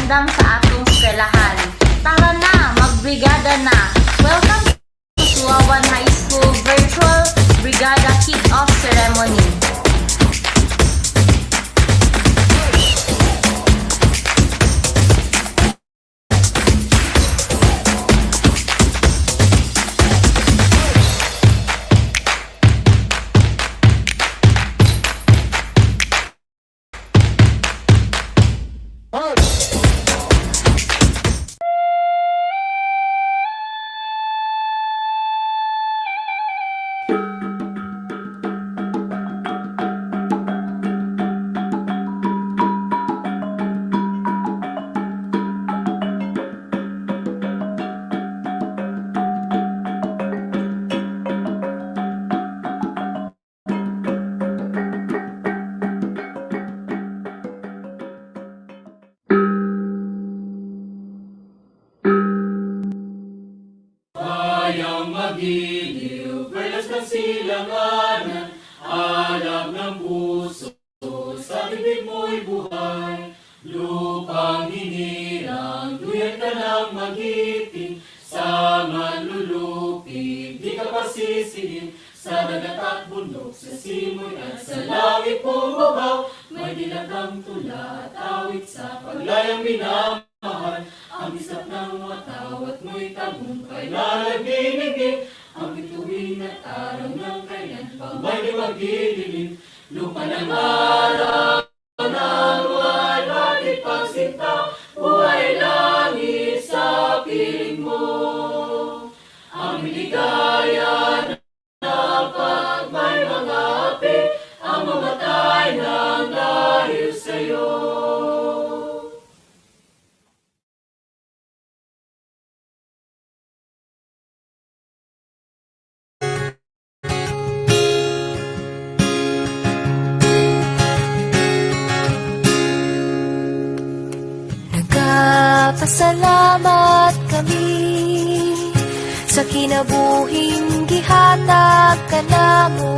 andam sa atong eskwelahan. Tara na, mag-brigada na! Welcome to Suawan High School Virtual Brigada Kick-Off Ceremony. Bayang magiliw, perlas ng silanganan, alab ng puso, sa bibig mo'y buhay. Lupang hinirang, duyan ka ng magiting, sa manlulupig, di ka pasisihin. Sa dagat at bundok, sa simoy at sa langit pumabaw, may dilagang tula at awit sa paglayang minamahal. Ang isap ng watawat mo'y tagumpay na nagninigin, ang bituin at araw ng kailan pang may magdidilim. Lupa ng araw ng walwalit pagsinta, buhay langit sa piling mo. Ang biligaya na pag may mga api, ang mamatay ng dahil sa'yo. Nagpasalamat kami sa kinabuhing gihatag ka namo,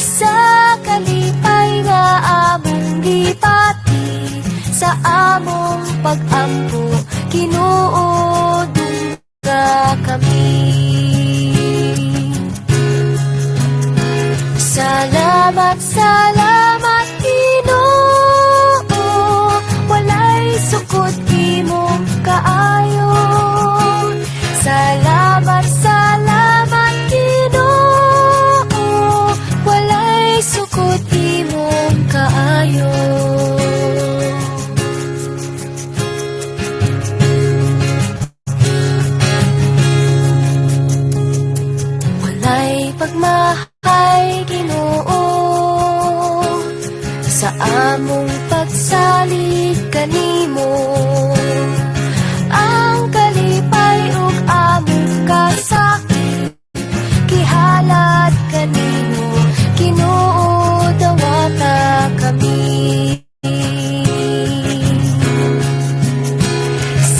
sa kalipay nga among gipati, sa among pag-ampo kinuodong ka kami. Salamat, salamat Ginoo, walay sukod imong kaayo. Salamat, salamat Ginoo, walay sukod imong kaayo. Walay pagmahay Ginoo, sa among pagsalig kanimo. Ang kalipay ug among kasakit, gihalad kanimo, Ginoo dawata kami.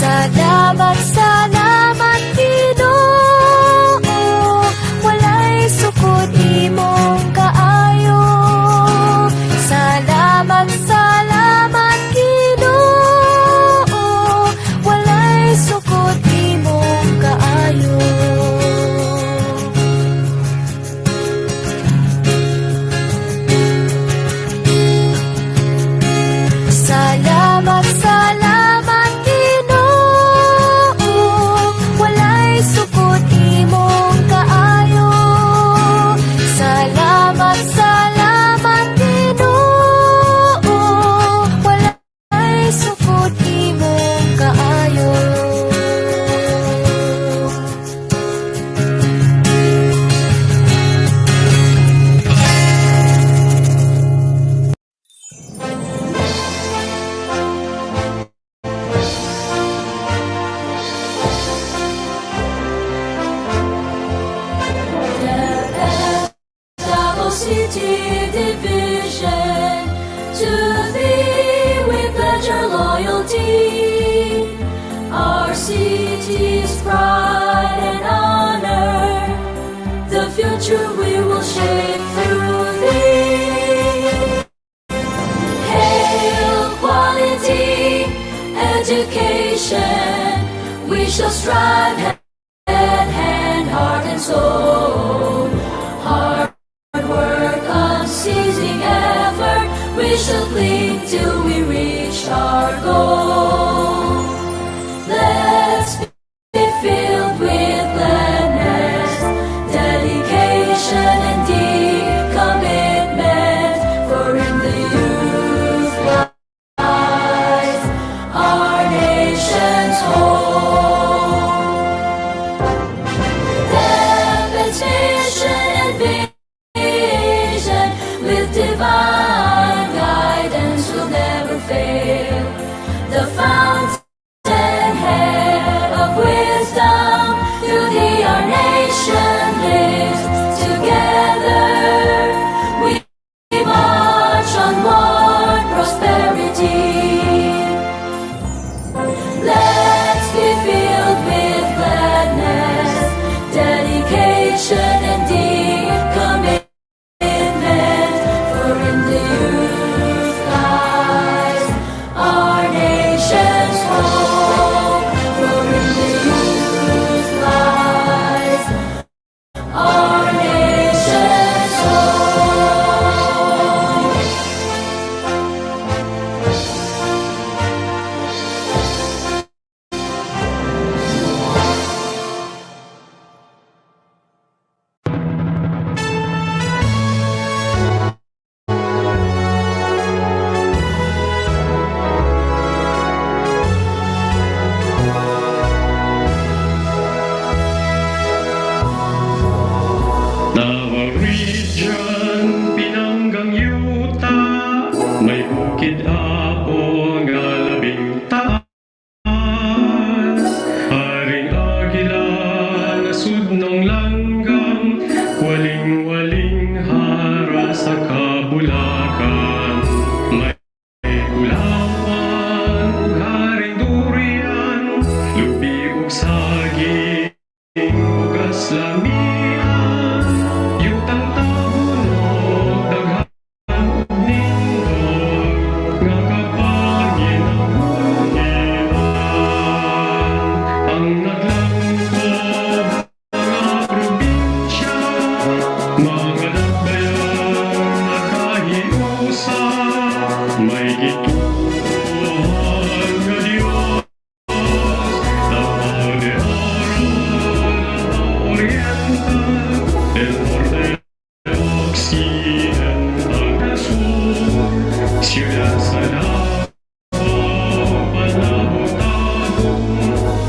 Salamat, salamat Ginoo, walay sukod imong kaayo. Salamat, salamat Ginoo, walay sukod imong kaayo. Salamat, salamat Ginoo, walay sukod imong kaayo. Salamat, salamat Ginoo, walay sukod imong kaayo. Double City Division, to thee we pledge our loyalty. Our city's pride and honor, the future we will shape through thee. Hail quality, strive head, hand, heart, and soul. Hard work, unceasing effort, we shall cling till we reach our goal. Let's be filled with gladness, dedication, and deep commitment, for in the youth lies our nation's hope. Heaven's mission and vision, with divine guidance, will never fail. The fountainhead of wisdom, through thee our nation lives. Together we march onward, prosperity. Let's be filled with gladness, dedication, and deep commitment, for in the youth lies our nation's hope. For in the youth lies our nation's hope. Our region, pinanggang yuta, may bukid apo nga labing taas. Haring agila, nasud ng langgam, waling-waling hara sa kabulakan. May ulawan, haring durian, lubi ug saging, ugas lamian, yutang tabunog, daghan ug nindot, nga kapanginahon. Ang naglangkob mga probinsya, mga dakbayang nakahiusa, may gituhan nga Dios, dapat oriental, el norte, el occidental, el sur, ciudad Sanaa, Panabotagong,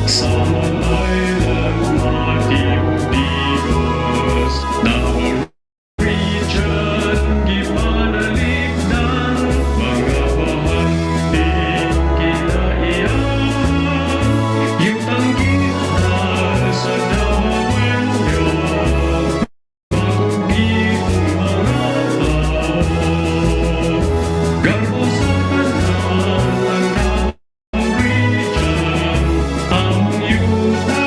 Samal Island, Matiudigos. Our region, gipanaligdan, mga bahanding kinaiyan, yutang ginhal sa Dawenyo, magubing mga tao. Garbo sa tanan ng Davao region, among yuta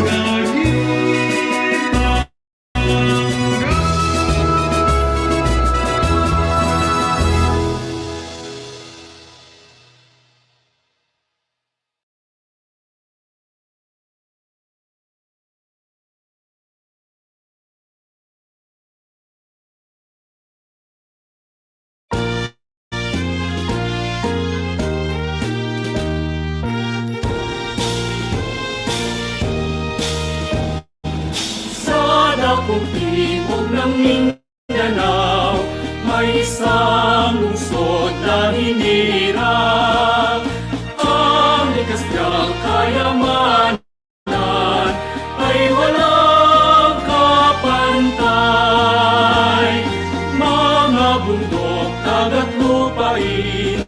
nga gipangga. Sa dakong timog ng Mindanao, may isang lungsod na hinirang. Ang likas niyang kayamanan ay walang kapantay. Mga bundok, dagat, lupain,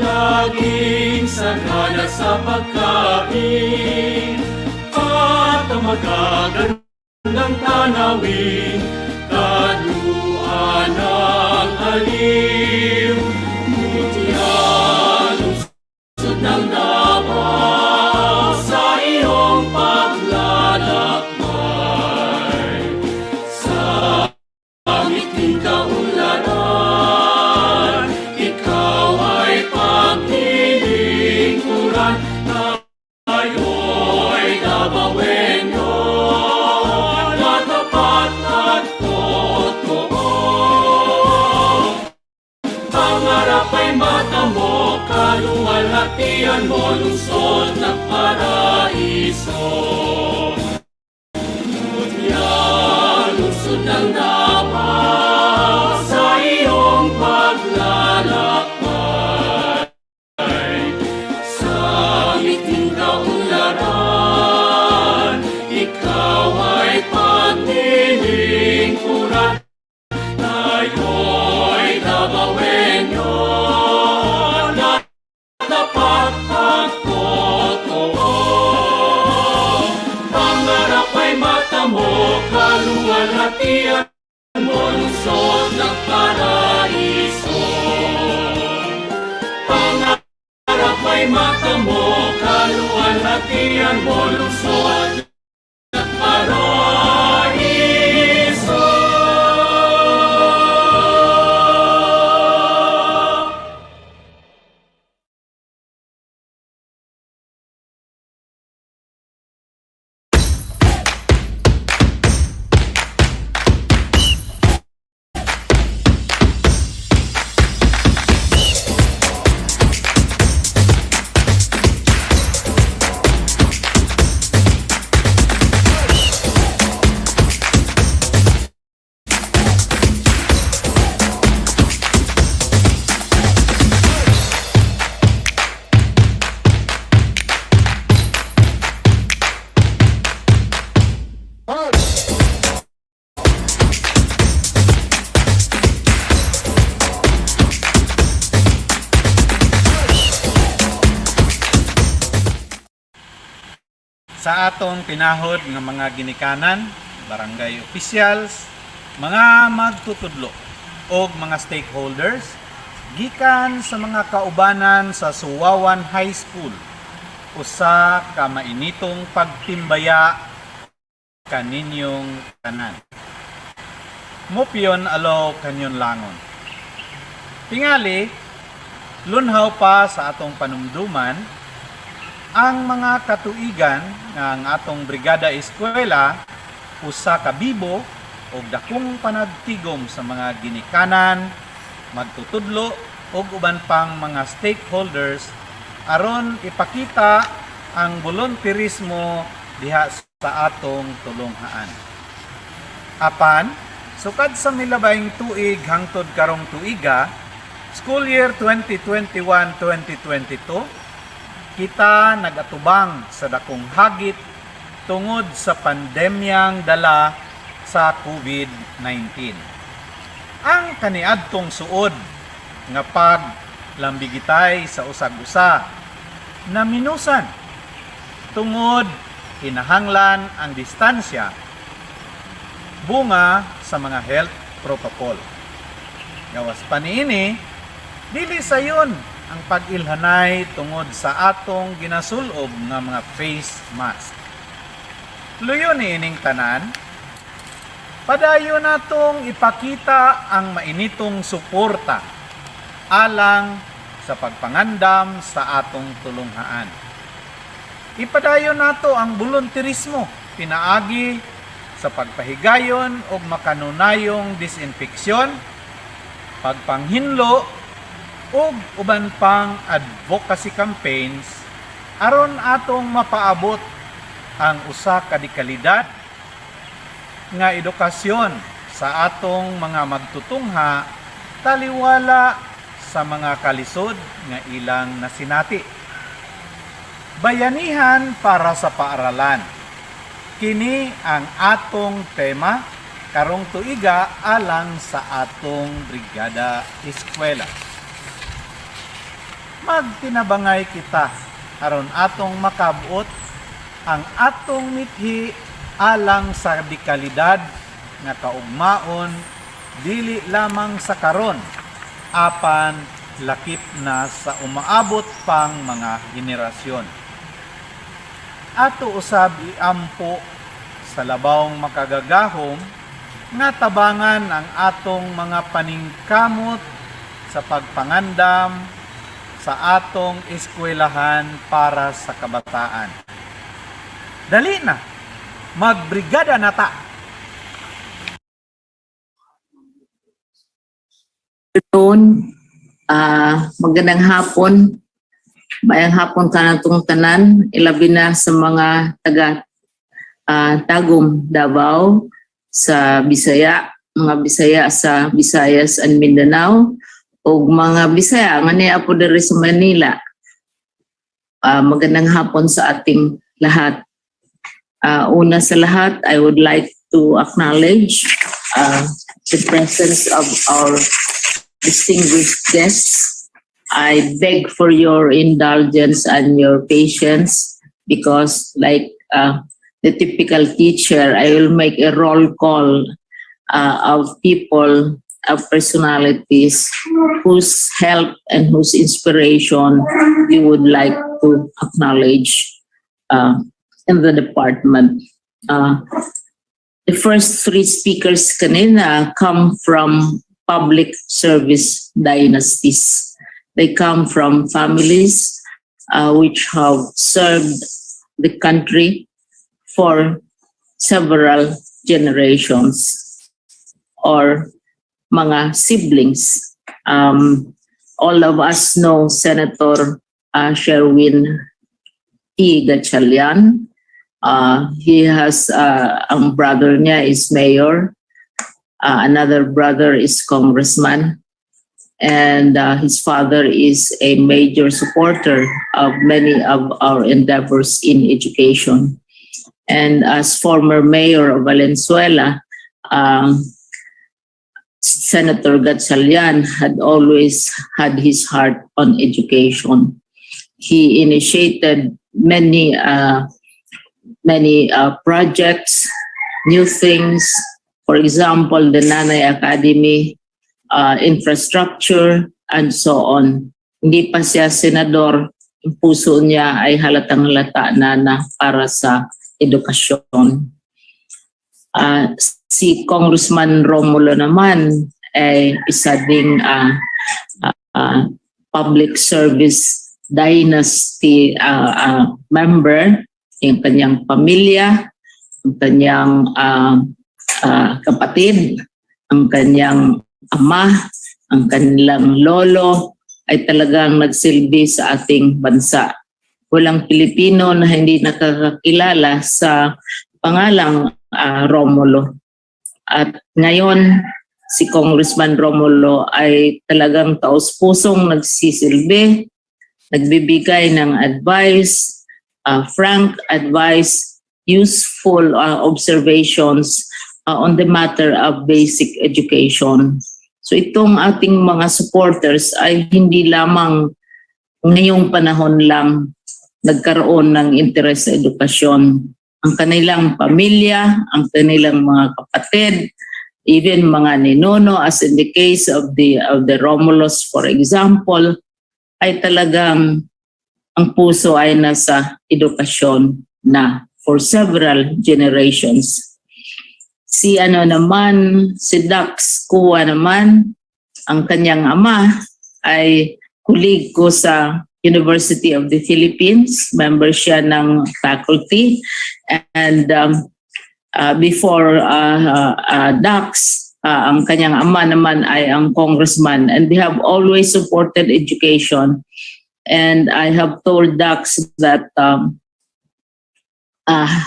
laging sagana sa pagkain, at ang magagandang tanawin, kaluan ng aliw. Mutihan, lungsod ng Davao, sa iyong paglalakbay. Sa aking kaunlaran, ikaw ay paglilingkuran, tayo hatian mo lungsod ng paraiso. Ngunyan, lungsod ng napaw sa iyong paglalakbay. Sa ngiting kaunlaran, ikaw ay paglilingkuran. Tayo'y nabawenyo na tapat at totoo. Pangarap ay mata mo, kaluwalhatian mo, lungsod ng paraiso. Pangarap ay mata mo, kaluwalhatian mo, lungsod ng paraiso. Sa atong tinahod nga mga ginikanan, barangay officials, mga magtutudlo o mga stakeholders, gikan sa mga kaubanan sa Suawan High School, usa ka mainitong pagtimbaya kaninyong tanan. Mupyon alo kanyon langon. Tingali, lunhaw pa sa atong panumduman, ang mga katuigan ng atong Brigada Eskwela usa ka bibo o dakong panagtigom sa mga ginikanan, magtutudlo o uban pang mga stakeholders aron ipakita ang volunteerismo diha sa atong tulonghaan. Apan, sukad sa milabayng tuig hangtod karong tuiga, school year 2021-2022, kita nagatubang sa dakong hagit tungod sa pandemyang dala sa COVID-19. Ang kaniadtong suod nga paglambigitay sa usag-usa na minusan tungod kinahanglan ang distansya bunga sa mga health protocol. Gawas pa niini, dili sayon ang pag-ilhanay tungod sa atong ginasulob nga mga face mask. Luyo ni ining tanan, padayon natong ipakita ang mainitong suporta alang sa pagpangandam sa atong tulonghaan. Ipadayon nato ang volunteerismo pinaagi sa pagpahigayon o makanunayong disinfeksyon, pagpanghinlo ug uban pang advocacy campaigns aron atong mapaabot ang usa ka dekalidad nga edukasyon sa atong mga magtutungha taliwala sa mga kalisod nga ilang nasinati. Bayanihan para sa paaralan. Kini ang atong tema karong tuiga alang sa atong Brigada Eskwela. Magtinabangay kita aron atong makabuot ang atong mithi alang sa dekalidad nga kaugmaon dili lamang sa karon apan lakip na sa umaabot pang mga henerasyon. Ato usab iampo sa labawng makagagahom nga tabangan ang atong mga paningkamot sa pagpangandam sa atong eskwelahan para sa kabataan. Dali na, mag-Brigada nata! Magandang hapon Mayang hapon ka na itong tanan, ilabi na sa mga taga Tagum, Davao, sa Bisaya, mga Bisaya sa Visayas and Mindanao, o mga Bisaya nga niya po diri sa Manila. Magandang hapon sa ating lahat. Una sa lahat, I would like to acknowledge the presence of our distinguished guests. I beg for your indulgence and your patience because like the typical teacher, I will make a roll call of people, of personalities whose help and whose inspiration you would like to acknowledge in the department. The first three speakers kanina come from public service dynasties. They come from families which have served the country for several generations or mga siblings. All of us know Senator Sherwin T. Gatchalian. He has, ang brother niya is mayor. Another brother is congressman. And his father is a major supporter of many of our endeavors in education. And as former mayor of Valenzuela, Senator Gatchalian had always had his heart on education. He initiated many projects, new things. For example, the Nanay Academy, infrastructure, and so on. Hindi pa siya senador, ang puso niya ay halatang-halata na para sa edukasyon. Si Congressman Romulo naman ay isa ding public service dynasty member, yung kanyang pamilya, ang kanyang kapatid, ang kanyang ama, ang kanilang lolo ay talagang nagsilbi sa ating bansa. Walang Pilipino na hindi nakakakilala sa pangalang Romulo. At ngayon, si Congressman Romulo ay talagang taos-pusong nagsisilbi, nagbibigay ng advice, frank advice, useful observations on the matter of basic education. So itong ating mga supporters ay hindi lamang ngayong panahon lang nagkaroon ng interes sa edukasyon. Ang kanilang pamilya, ang kanilang mga kapatid, even mga ninuno, as in the case of the Romulos, for example, ay talagang ang puso ay nasa edukasyon na for several generations. Si Dax Kuwa naman, ang kanyang ama ay kulig ko sa University of the Philippines, member siya ng faculty, and before Dax, ang kanyang ama naman ay ang congressman, and they have always supported education. And I have told Dax that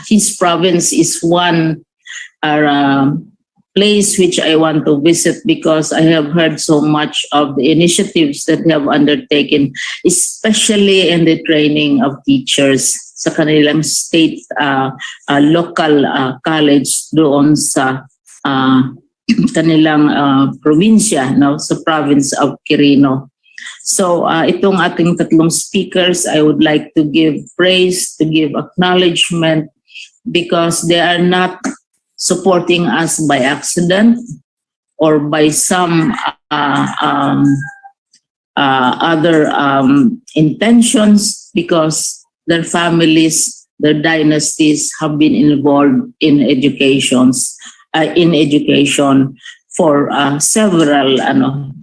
his province is one place which I want to visit because I have heard so much of the initiatives that they have undertaken, especially in the training of teachers sa kanilang state local college doon sa kanilang probinsya, no, sa province of Quirino. So itong ating tatlong speakers, I would like to give praise, to give acknowledgement because they are not supporting us by accident or by some other intentions, because their families, their dynasties have been involved in education for several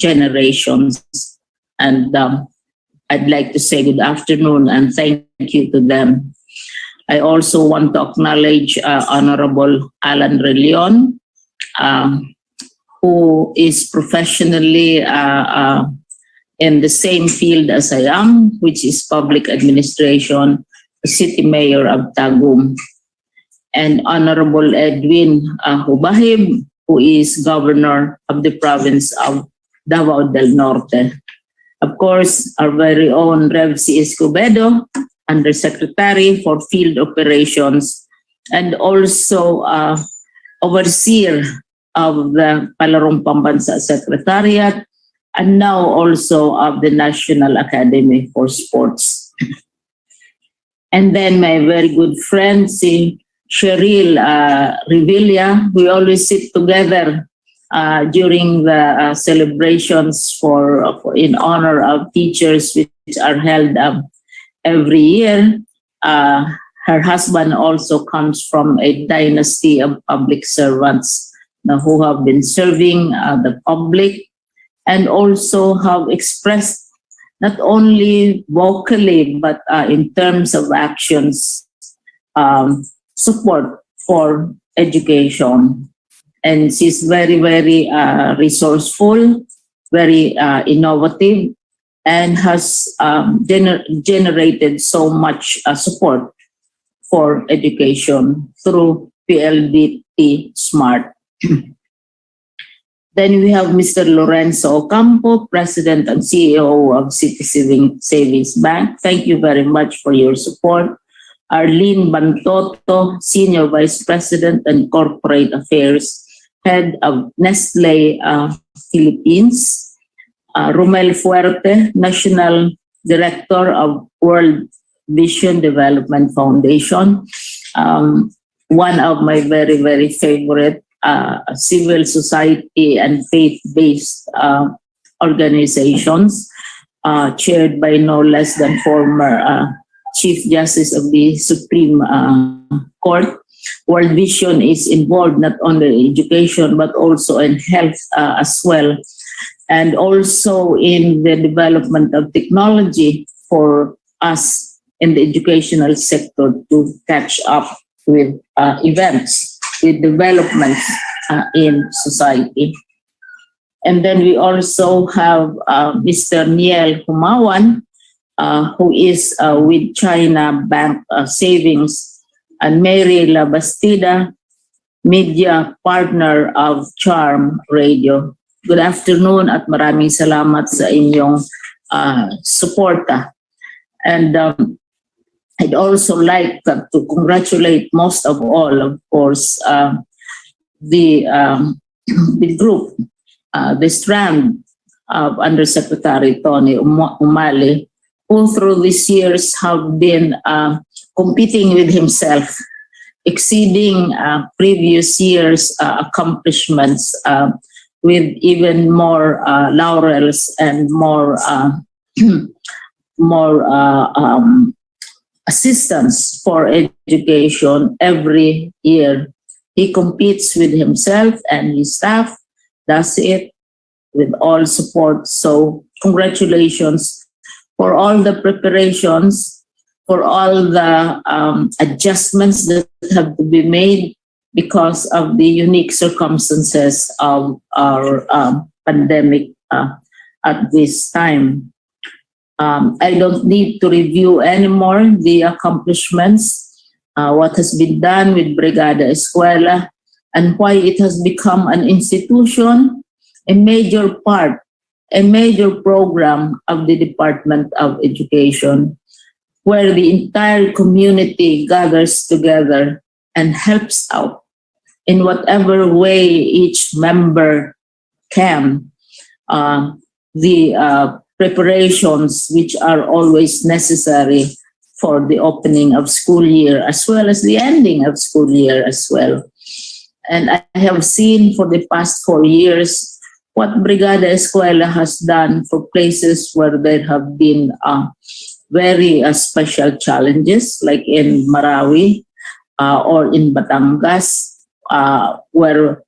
generations. And I'd like to say good afternoon and thank you to them. I also want to acknowledge Honorable Alan Relion, who is professionally a in the same field as I am, which is public administration, city mayor of Tagum, and Honorable Edwin Hubahib, who is governor of the province of Davao del Norte. Of course, our very own Rev. C. Escobedo, Undersecretary for Field Operations, and also overseer of the Palarong Pambansa Secretariat, and now also of the National Academy for Sports. And then my very good friend, si Cheryl Revilla, we always sit together during the celebrations in honor of teachers, which are held every year. Her husband also comes from a dynasty of public servants who have been serving the public and also have expressed not only vocally but in terms of actions support for education. And she's very, very resourceful, very innovative, and has generated so much support for education through PLDT Smart. Then we have Mr. Lorenzo Ocampo, President and CEO of City Savings Bank. Thank you very much for your support. Arlene Bantoto, Senior Vice President and Corporate Affairs, Head of Nestle Philippines. Romel Fuerte, National Director of World Vision Development Foundation. One of my very, very favorite civil society and faith-based organizations, chaired by no less than former Chief Justice of the Supreme Court. World Vision is involved not only in education but also in health as well, and also in the development of technology for us in the educational sector to catch up with events, with developments in society. And then we also have Mr. Niel Humawan, who is with China Bank Savings, and Mary Labastida, media partner of Charm Radio. Good afternoon at maraming salamat sa inyong suporta. And I'd also like to congratulate most of all, of course, the group, the strand of Undersecretary Tony Umali, who through these years have been competing with himself, exceeding previous years' accomplishments with even more laurels and more assistance for education every year. He competes with himself and his staff, does it with all support. So congratulations for all the preparations, for all the adjustments that have to be made because of the unique circumstances of our pandemic at this time. I don't need to review anymore the accomplishments, what has been done with Brigada Eskwela, and why it has become an institution, a major part, a major program of the Department of Education, where the entire community gathers together and helps out in whatever way each member can. The preparations which are always necessary for the opening of school year as well as the ending of school year as well. And I have seen for the past 4 years what Brigada Eskwela has done for places where there have been very special challenges, like in Marawi or in Batangas, where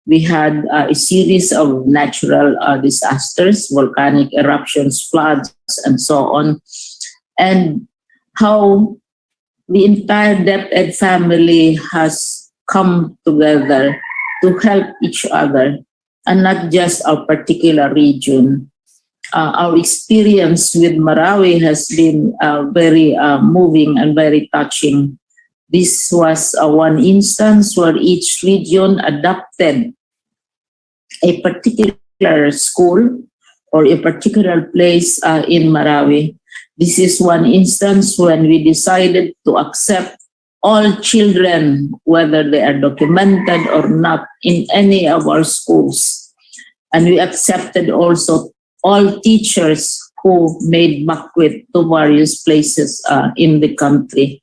we had a series of natural disasters, volcanic eruptions, floods, and so on, and how the entire DepEd family has come together to help each other, and not just our particular region. our experience with Marawi has been very moving and very touching. This was one instance where each region adopted a particular school or a particular place in Marawi. This is one instance when we decided to accept all children, whether they are documented or not, in any of our schools. And we accepted also all teachers who made bakwit to various places in the country.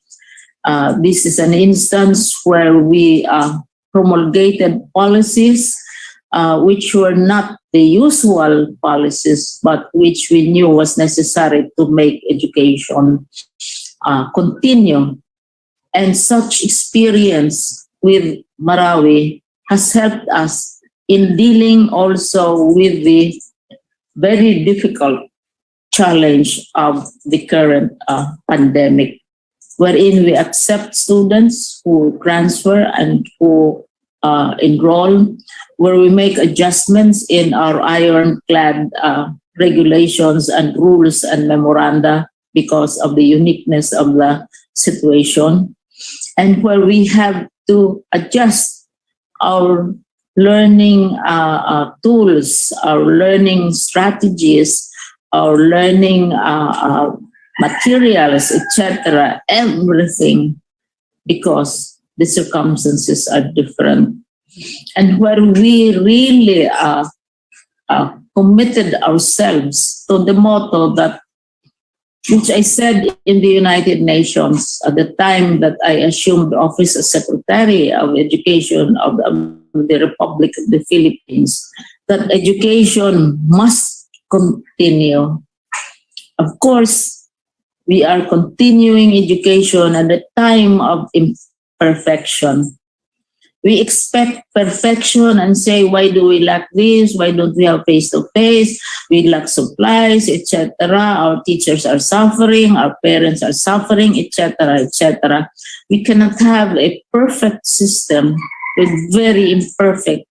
This is an instance where we promulgated policies which were not the usual policies, but which we knew was necessary to make education continue. And such experience with Marawi has helped us in dealing also with the very difficult challenge of the current pandemic, wherein we accept students who transfer and who enroll, where we make adjustments in our ironclad regulations and rules and memoranda because of the uniqueness of the situation, and where we have to adjust our learning tools, our learning strategies, our learning materials, etc., everything, because the circumstances are different. And where we really committed ourselves to the motto that, which I said in the United Nations at the time that I assumed office as Secretary of Education of the Republic of the Philippines, that education must continue. Of course, we are continuing education at the time of imperfection. We expect perfection and say, why do we lack this? Why don't we have face-to-face? We lack supplies, etc. Our teachers are suffering, our parents are suffering, etc., etc. We cannot have a perfect system with very imperfect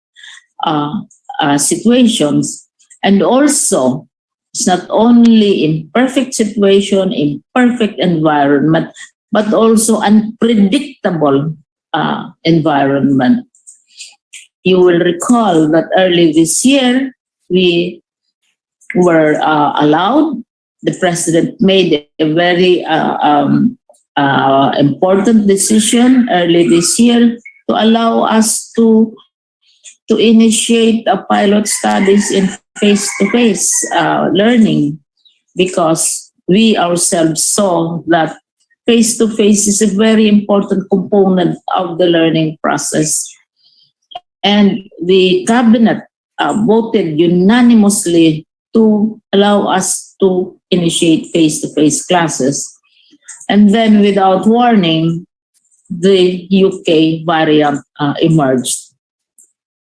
situations. And also, it's not only imperfect situation, imperfect environment, but also unpredictable environment. You will recall that early this year, we were allowed, the president made a very important decision early this year to allow us to initiate a pilot studies in face-to-face learning, because we ourselves saw that face-to-face is a very important component of the learning process. And the cabinet voted unanimously to allow us to initiate face-to-face classes. And then without warning, the UK variant emerged.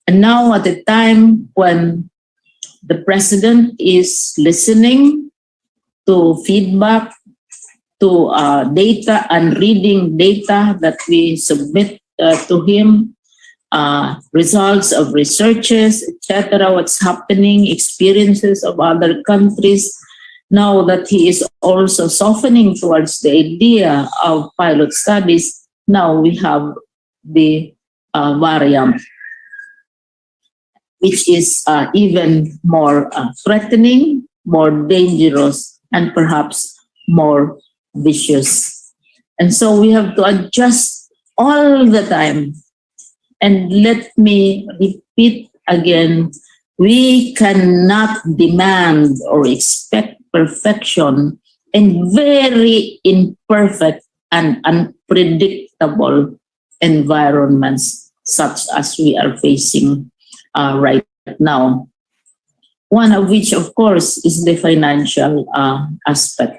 And now at the time when the president is listening to feedback, to data and reading data that we submit to him, results of researches, etc., what's happening, experiences of other countries. Now that he is also softening towards the idea of pilot studies, now we have the variant, which is even more threatening, more dangerous, and perhaps more vicious. And so we have to adjust all the time. And let me repeat again, we cannot demand or expect perfection in very imperfect and unpredictable environments such as we are facing right now. One of which, of course, is the financial aspect.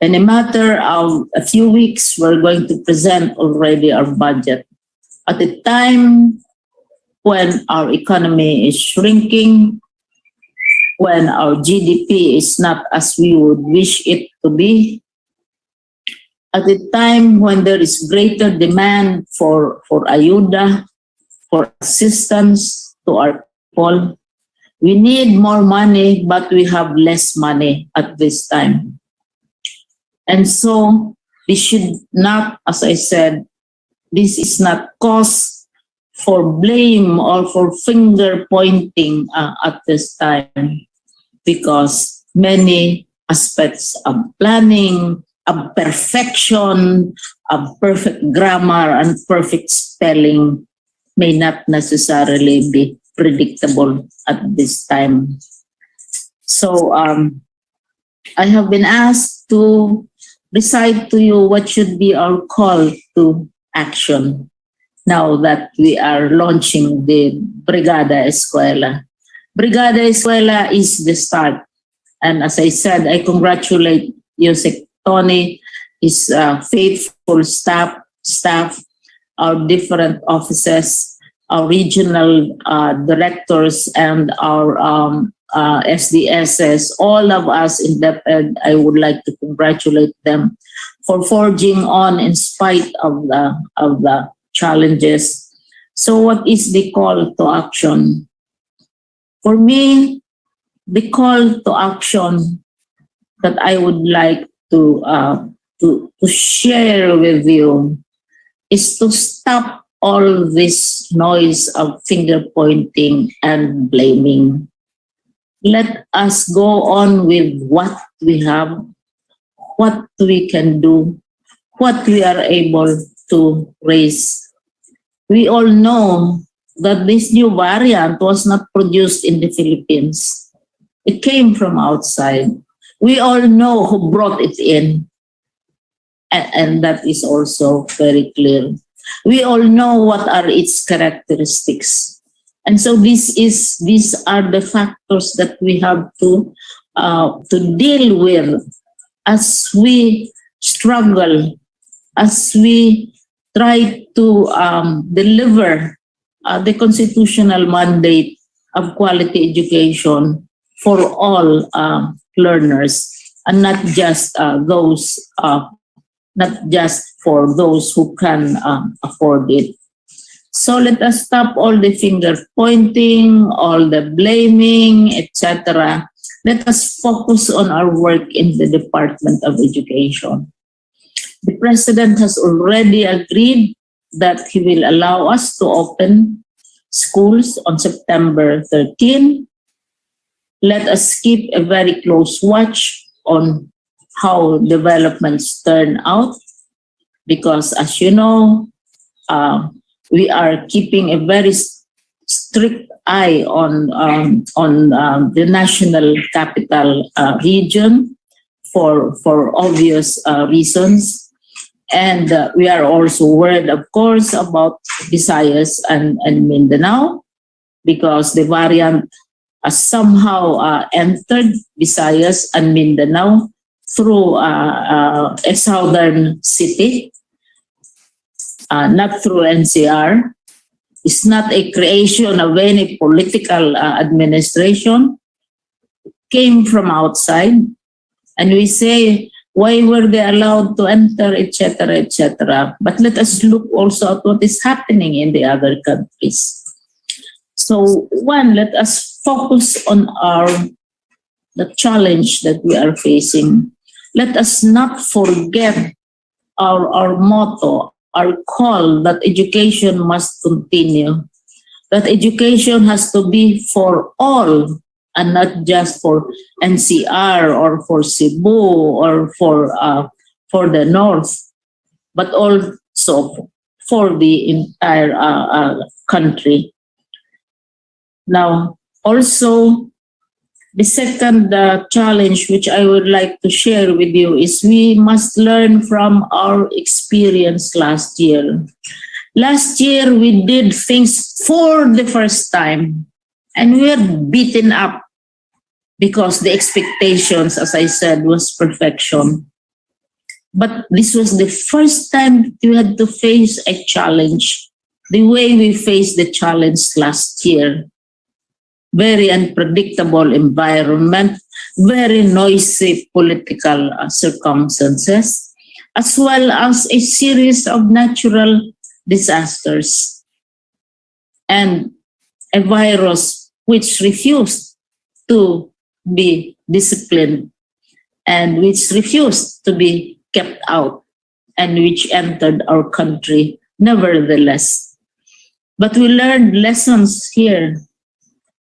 In a matter of a few weeks, we're going to present already our budget. At a time when our economy is shrinking, when our GDP is not as we would wish it to be, at a time when there is greater demand for ayuda, for assistance to our people, We need more money, but we have less money at this time. And so this should not, as I said, this is not cause for blame or for finger pointing at this time, because many aspects of planning, of perfection, of perfect grammar and perfect spelling may not necessarily be predictable at this time. So I have been asked to recite to you what should be our call to action now that we are launching the Brigada Eskwela. Brigada Eskwela is the start. And as I said, I congratulate Yusek Tony, his faithful staff, our different offices, our regional directors, and our SDSs, all of us in DepEd. I would like to congratulate them for forging on in spite of the challenges. So what is the call to action? For me, the call to action that I would like to share with you is to stop all this noise of finger pointing and blaming. Let us go on with what we have, what we can do, what we are able to raise. We all know that this new variant was not produced in the Philippines. It came from outside. We all know who brought it in, and that is also very clear. We all know what are its characteristics. And so these are the factors that we have to deal with as we struggle, as we try to deliver the constitutional mandate of quality education for all learners, and not just for those who can afford it. So let us stop all the finger pointing, all the blaming, etc. Let us focus on our work in the Department of Education. The President has already agreed that he will allow us to open schools on September 13. Let us keep a very close watch on how developments turn out, because as you know, we are keeping a very strict eye on the national capital region for obvious reasons. And we are also worried, of course, about Visayas and Mindanao, because the variant has somehow entered Visayas and Mindanao through a southern city, not through NCR. It's not a creation of any political administration. It came from outside. And we say, why were they allowed to enter, etc., etc. But let us look also at what is happening in the other countries. So one, let us focus on the challenge that we are facing. Let us not forget our motto, our call that education must continue, that education has to be for all and not just for NCR or for Cebu or for the North, but also for the entire country. Now, also, the second challenge which I would like to share with you is we must learn from our experience last year. Last year, we did things for the first time, and we were beaten up because the expectations, as I said, was perfection. But this was the first time we had to face a challenge, the way we faced the challenge last year. Very unpredictable environment, very noisy political circumstances, as well as a series of natural disasters and a virus which refused to be disciplined and which refused to be kept out and which entered our country nevertheless. But we learned lessons here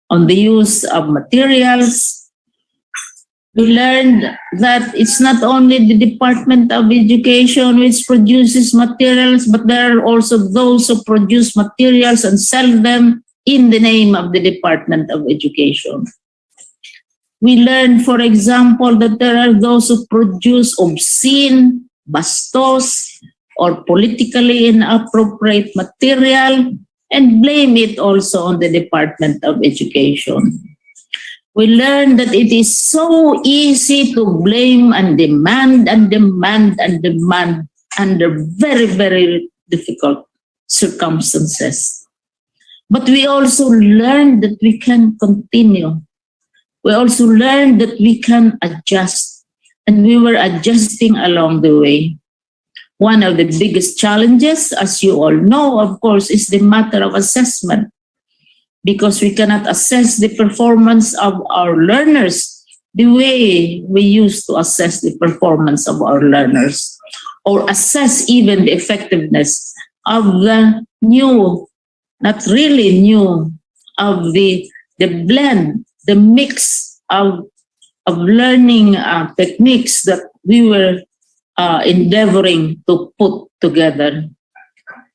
on the use of materials. We learned that it's not only the Department of Education which produces materials, but there are also those who produce materials and sell them in the name of the Department of Education. We learned, for example, that there are those who produce obscene, bastos, or politically inappropriate material and blame it also on the Department of Education. We learned that it is so easy to blame and demand and demand and demand under very, very difficult circumstances. But we also learned that we can continue. We also learned that we can adjust, and we were adjusting along the way. One of the biggest challenges, as you all know, of course, is the matter of assessment, because we cannot assess the performance of our learners the way we used to assess the performance of our learners, or assess even the effectiveness of the new, not really new, of the blend, the mix of learning techniques that we were endeavoring to put together.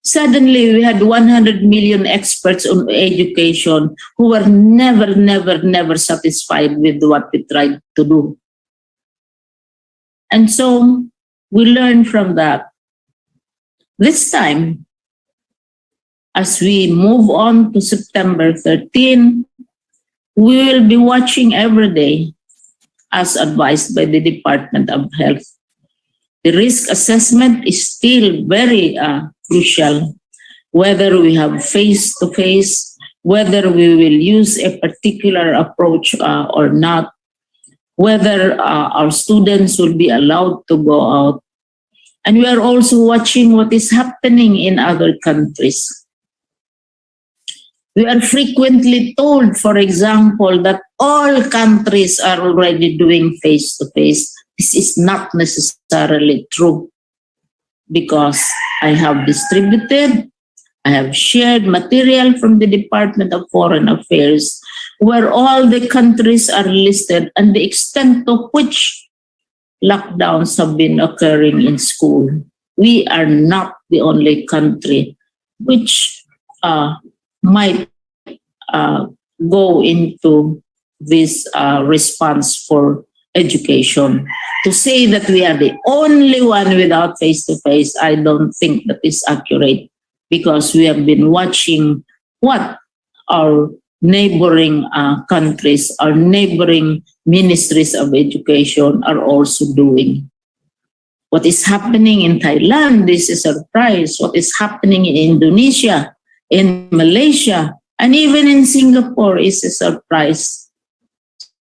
Suddenly, we had 100 million experts on education who were never satisfied with what we tried to do. And so we learned from that. This time, as we move on to September 13, we will be watching every day, as advised by the Department of Health. The risk assessment is still very crucial, whether we have face-to-face, whether we will use a particular approach or not, whether our students will be allowed to go out. And we are also watching what is happening in other countries. We are frequently told, for example, that all countries are already doing face-to-face. This is not necessarily true, because I have distributed, I have shared material from the Department of Foreign Affairs where all the countries are listed and the extent to which lockdowns have been occurring in school. We are not the only country which might go into this response for education. To say that we are the only one without face-to-face, I don't think that is accurate, because we have been watching what our neighboring countries, our neighboring ministries of education are also doing. What is happening in Thailand is a surprise. What is happening in Indonesia, in Malaysia, and even in Singapore is a surprise.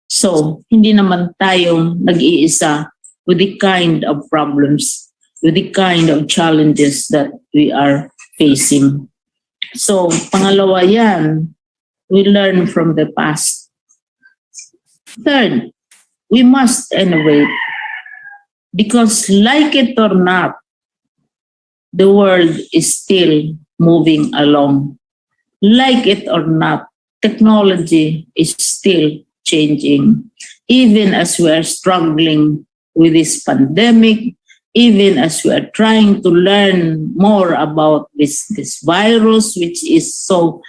So, hindi naman tayo nag-iisa with the kind of problems, with the kind of challenges that we are facing. So, pangalawa yan, we learn from the past. Third, we must innovate, because like it or not, the world is still moving along. Like it or not, technology is still changing. Even as we are struggling with this pandemic, even as we are trying to learn more about this virus, which is so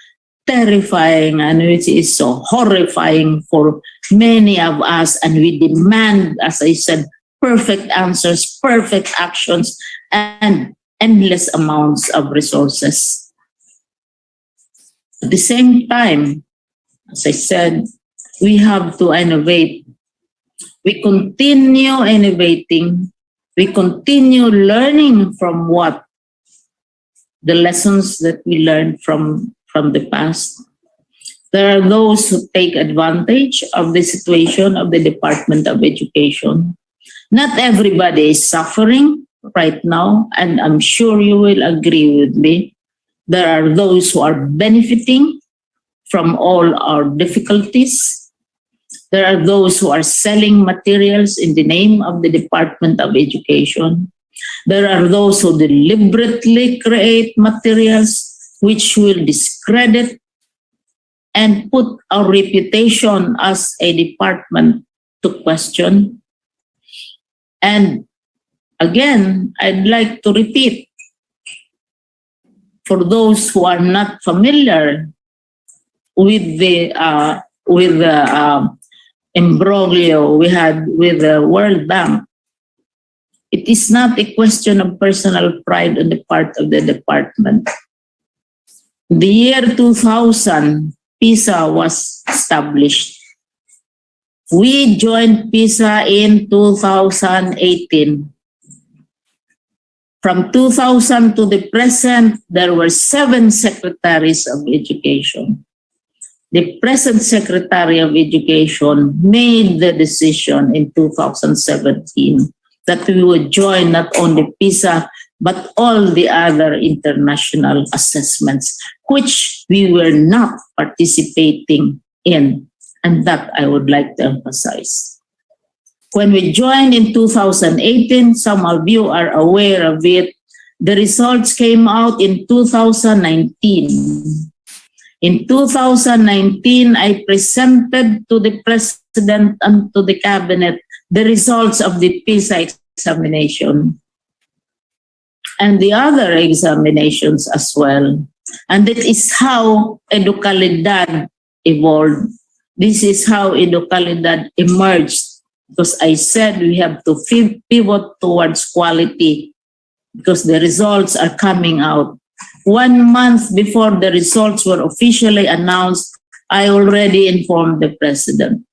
terrifying and which is so horrifying for many of us, and we demand, as I said, perfect answers, perfect actions, and endless amounts of resources. At the same time, as I said, we have to innovate. We continue innovating. We continue learning from what the lessons that we learned from the past. There are those who take advantage of the situation of the Department of Education. Not everybody is suffering right now, and I'm sure you will agree with me. There are those who are benefiting from all our difficulties. There are those who are selling materials in the name of the Department of Education. There are those who deliberately create materials which will discredit and put our reputation as a department to question. And again, I'd like to repeat, for those who are not familiar with the imbroglio we had with the World Bank, it is not a question of personal pride on the part of the department. The year 2000, PISA was established. We joined PISA in 2018. From 2000 to the present, there were 7 secretaries of education. The present Secretary of Education made the decision in 2017 that we would join not only PISA, but all the other international assessments, which we were not participating in. And that I would like to emphasize. When we joined in 2018, some of you are aware of it, the results came out in 2019. In 2019, I presented to the President and to the Cabinet the results of the PISA examination and the other examinations as well. And that is how Educalidad evolved. This is how Educalidad emerged, because I said we have to pivot towards quality because the results are coming out. 1 month before the results were officially announced, I already informed the President.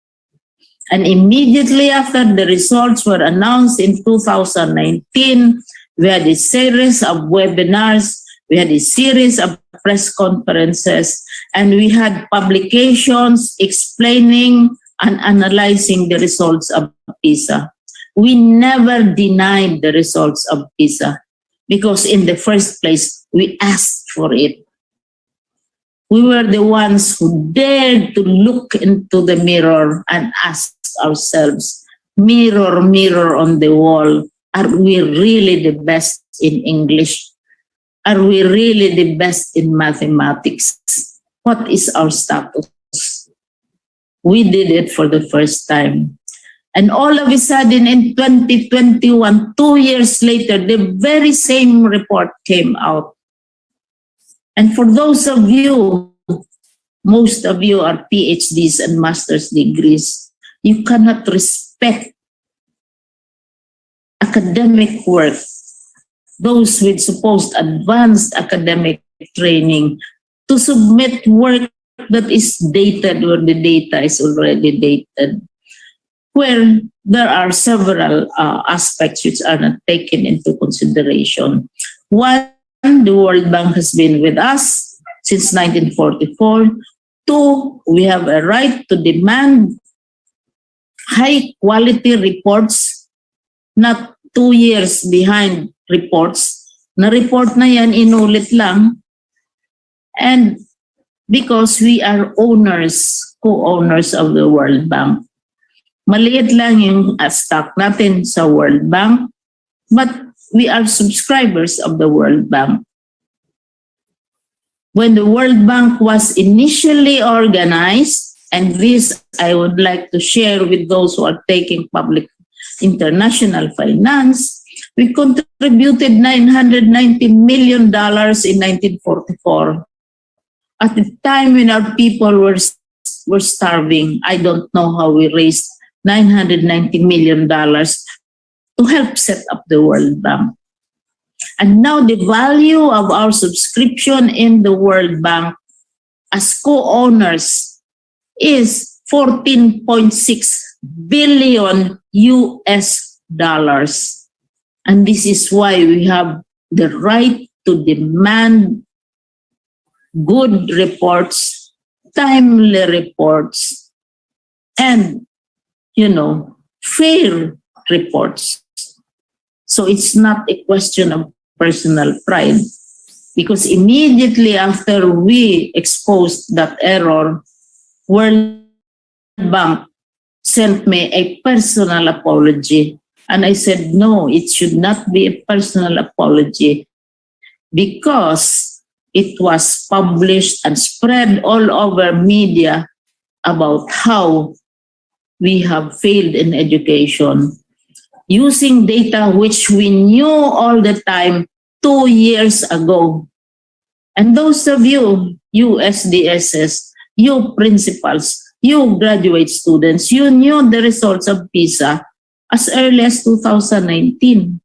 And immediately after the results were announced in 2019, we had a series of webinars, we had a series of press conferences, and we had publications explaining and analyzing the results of PISA. We never denied the results of PISA because in the first place, we asked for it. We were the ones who dared to look into the mirror and ask ourselves, mirror, mirror on the wall, are we really the best in English? Are we really the best in mathematics? What is our status? We did it for the first time. And all of a sudden in 2021, 2 years later, the very same report came out. And for those of you, most of you are PhDs and master's degrees, you cannot respect academic work, those with supposed advanced academic training, to submit work that is dated where the data is already dated, where there are several aspects which are not taken into consideration. One, the World Bank has been with us since 1944. 2, we have a right to demand high quality reports, not 2 years behind reports. Na report na yan, inulit lang. And because we are owners, co-owners of the World Bank. Maliit lang yung stock natin sa World Bank, but we are subscribers of the World Bank. When the World Bank was initially organized, and this I would like to share with those who are taking public international finance, we contributed $990 million in 1944. At the time when our people were starving, I don't know how we raised $990 million to help set up the World Bank. And now the value of our subscription in the World Bank as co-owners is $14.6 billion US dollars. And this is why we have the right to demand good reports, timely reports, and, fair reports. So it's not a question of personal pride, because immediately after we exposed that error, World Bank sent me a personal apology. And I said, no, it should not be a personal apology because it was published and spread all over media about how we have failed in education using data which we knew all the time 2 years ago. And those of you, SDSS, you principals, you graduate students, you knew the results of PISA as early as 2019.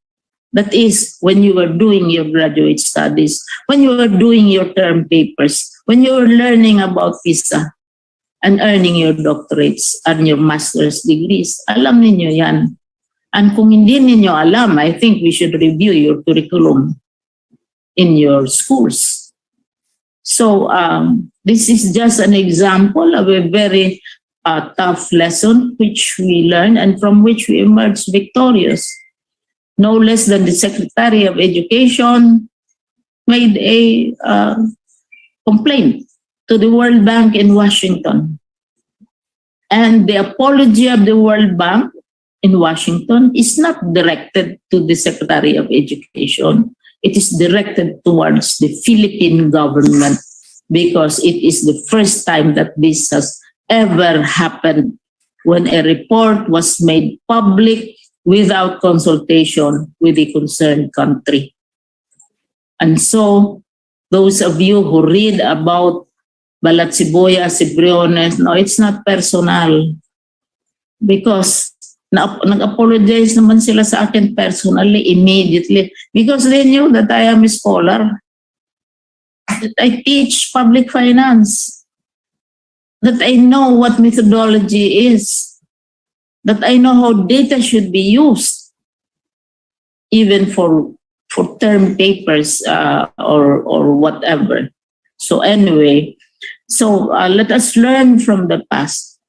That is when you were doing your graduate studies, when you were doing your term papers, when you were learning about PISA and earning your doctorates and your master's degrees. Alam ninyo yan. And kung hindi ninyo alam, I think we should review your curriculum in your schools. So this is just an example of a very tough lesson which we learned and from which we emerged victorious. No less than the Secretary of Education made a complaint to the World Bank in Washington. And the apology of the World Bank in Washington is not directed to the Secretary of Education. It is directed towards the Philippine government because it is the first time that this has ever happened when a report was made public without consultation with the concerned country. And so those of you who read about Balat-Siboya, Cibriones, no, it's not personal because nag-apologize naman sila sa akin personally, immediately, because they knew that I am a scholar, that I teach public finance, that I know what methodology is, that I know how data should be used, even for term papers or whatever. So anyway, let us learn from the past.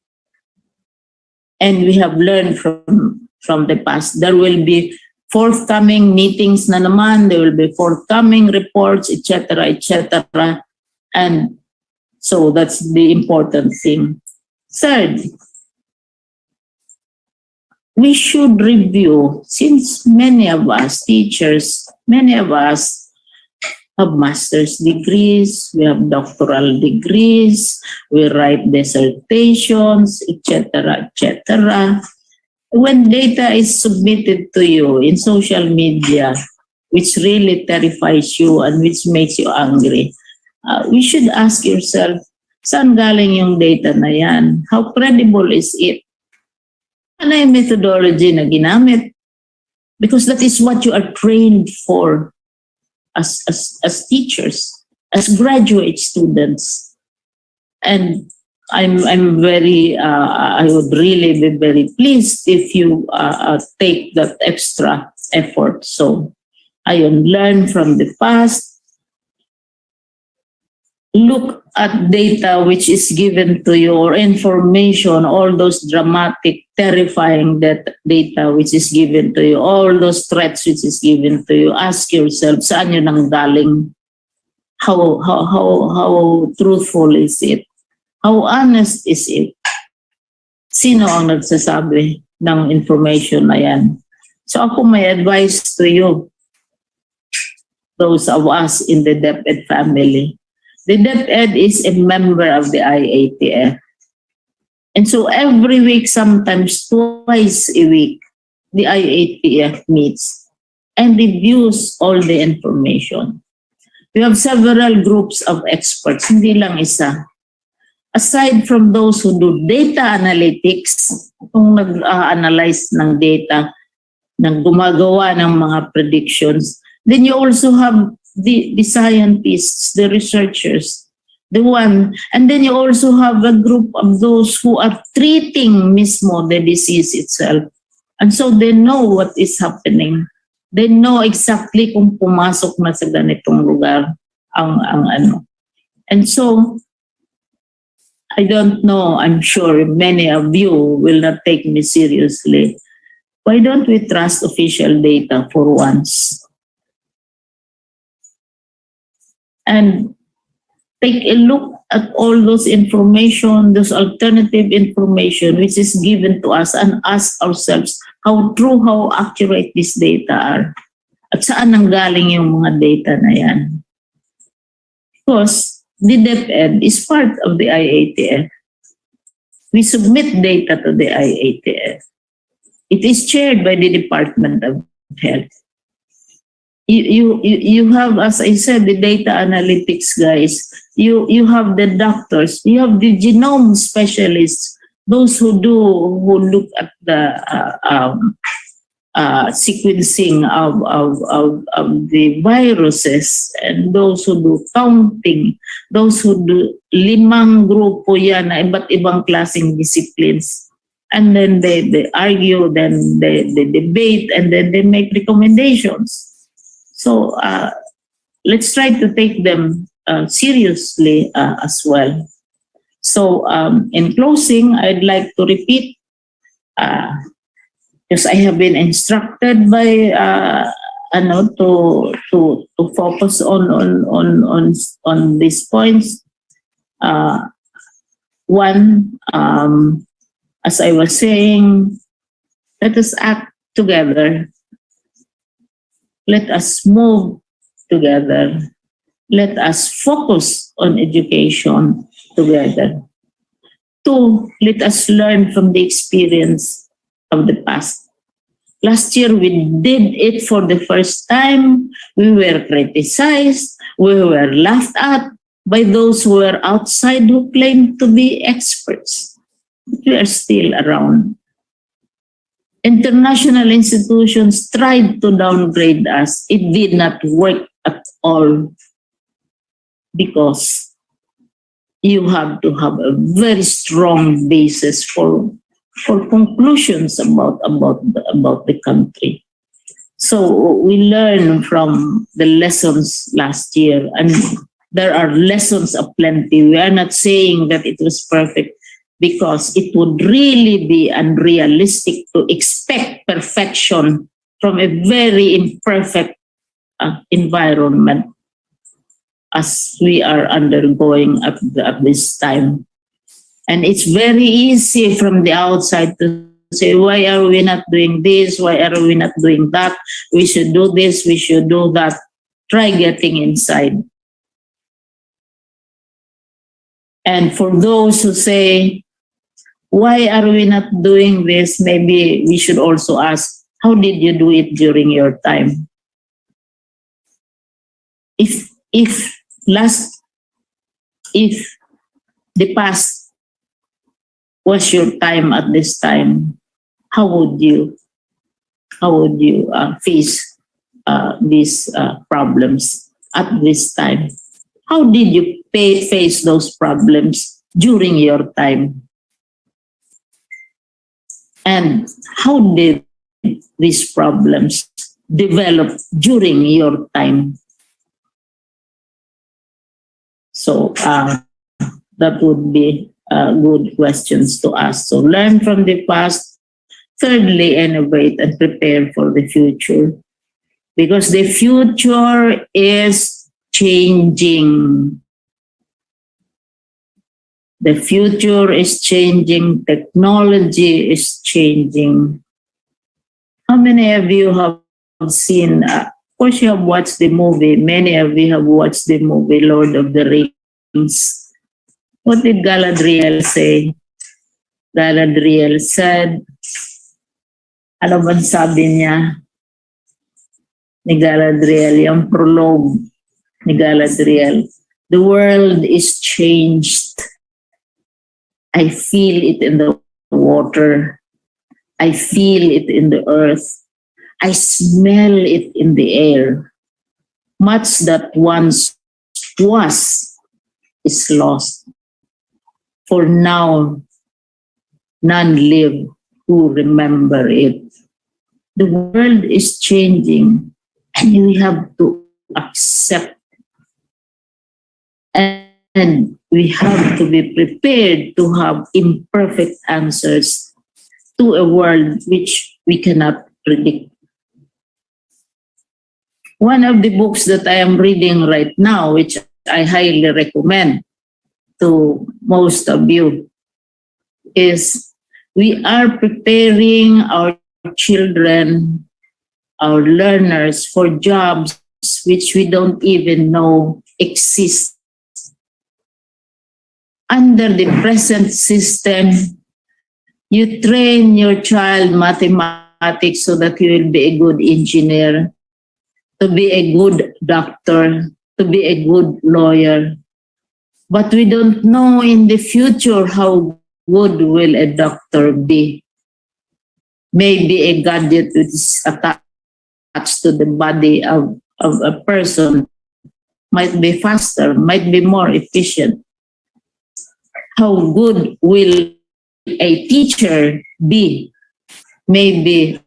And we have learned from the past. There will be forthcoming meetings na naman, there will be forthcoming reports, etc., etc. And so that's the important thing. Third, we should review, since many of us teachers, many of us have master's degrees, we have doctoral degrees, we write dissertations, etc., etc. When data is submitted to you in social media, which really terrifies you and which makes you angry, we should ask yourself, saan galing yung data na yan? How credible is it? Ano yung methodology na ginamit? Because that is what you are trained for. As teachers, as graduate students. And I'm very, I would really be very pleased if you take that extra effort. So I learn from the past, look at data which is given to you or information, all those dramatic, terrifying data which is given to you, all those threats which is given to you. Ask yourself, saan yun ang galing? How truthful is it? How honest is it? Sino ang nagsasabi ng information na yan? So ako may advice to you, those of us in the DepEd family. The DepEd is a member of the IATF. And so every week, sometimes twice a week, the IATF meets and reviews all the information. We have several groups of experts, hindi lang isa. Aside from those who do data analytics, kung nag-analyze ng data, nang gumagawa ng mga predictions, then you also have the scientists, the researchers, and then you also have a group of those who are treating mismo the disease itself. And so they know what is happening. They know exactly kung pumasok na sa ganitong lugar ang ano. And so, I don't know, I'm sure many of you will not take me seriously. Why don't we trust official data for once? And take a look at all those information, those alternative information which is given to us and ask ourselves how true, how accurate these data are. At saan nanggaling yung mga data na yan? Because the DepEd is part of the IATF. We submit data to the IATF. It is chaired by the Department of Health. You have, as I said, the data analytics guys. You have the doctors. You have the genome specialists. Those who look at the sequencing of the viruses, and those who do counting, those who do limang grupo yan na iba't ibang klaseng disciplines. And then they argue, then they debate, and then they make recommendations. So let's try to take them seriously as well. So in closing, I'd like to repeat, because I have been instructed by to focus on these points. One, as I was saying, let us act together. Let us move together. Let us focus on education together. Two, let us learn from the experience of the past. Last year, we did it for the first time. We were criticized. We were laughed at by those who were outside who claimed to be experts. But we are still around. International institutions tried to downgrade us. It did not work at all because you have to have a very strong basis for conclusions about the country. So we learn from the lessons last year, and there are lessons aplenty. We are not saying that it was perfect, because it would really be unrealistic to expect perfection from a very imperfect environment as we are undergoing at this time. And it's very easy from the outside to say, why are we not doing this? Why are we not doing that? We should do this, we should do that. Try getting inside. And for those who say, why are we not doing this? Maybe we should also ask, how did you do it during your time? If the past was your time at this time, how would you face these problems at this time? How did you face those problems during your time? And how did these problems develop during your time? So that would be good questions to ask. So learn from the past. Thirdly, innovate and prepare for the future. Because the future is changing. The future is changing. Technology is changing. How many of you have seen, of course you have watched the movie, many of you have watched the movie Lord of the Rings. What did Galadriel say? Galadriel said, ano bang sabi niya ni Galadriel, yung prologue ni Galadriel? The world is changed. I feel it in the water. I feel it in the earth. I smell it in the air. Much that once was is lost. For now, none live who remember it. The world is changing, and we have to accept. And we have to be prepared to have imperfect answers to a world which we cannot predict. One of the books that I am reading right now, which I highly recommend to most of you is we are preparing our children, our learners for jobs which we don't even know exist. Under the present system, you train your child mathematics so that he will be a good engineer, to be a good doctor, to be a good lawyer. But we don't know in the future how good will a doctor be. Maybe a gadget which is attached to the body of a person might be faster, might be more efficient. How good will a teacher be? Maybe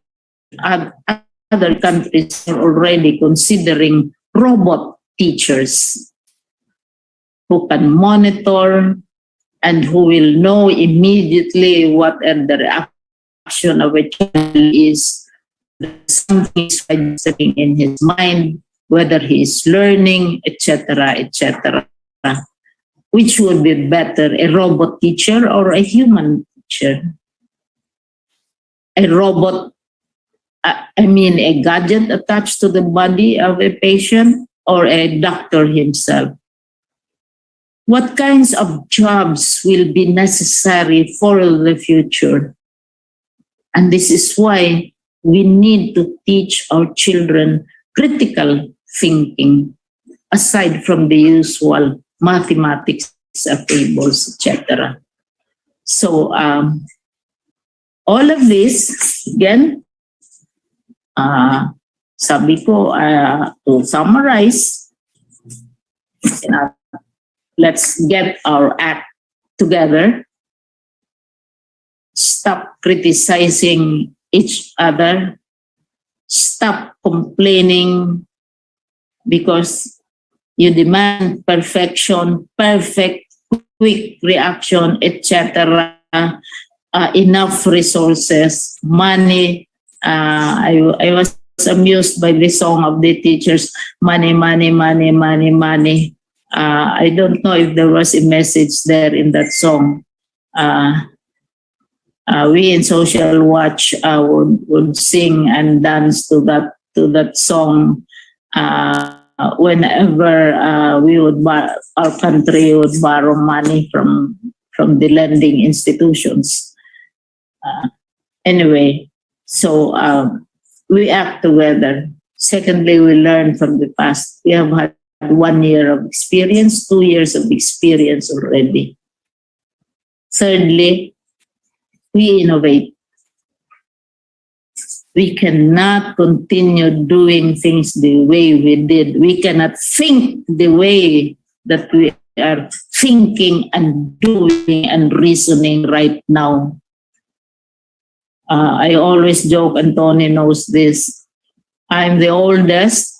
other countries are already considering robot teachers who can monitor and who will know immediately what the reaction of a child is, something is registering in his mind, whether he is learning, etc., etc. Which would be better, a robot teacher or a human teacher? A robot, I mean a gadget attached to the body of a patient, or a doctor himself? What kinds of jobs will be necessary for the future? And this is why we need to teach our children critical thinking, aside from the usual mathematics, tables, etc. So all of this, again, sabi ko, to summarize, let's get our act together. Stop criticizing each other. Stop complaining because you demand perfection, perfect, quick reaction, etc. Enough resources, money. I was amused by the song of the teachers, money, money, money, money, money. I don't know if there was a message there in that song. We in Social Watch would sing and dance to that song whenever our country would borrow money from the lending institutions. Anyway, so we act together. Secondly, we learn from the past. We have had 1 year of experience, 2 years of experience already. Thirdly, we innovate. We cannot continue doing things the way we did. We cannot think the way that we are thinking and doing and reasoning right now. I always joke, and Tony knows this, I'm the oldest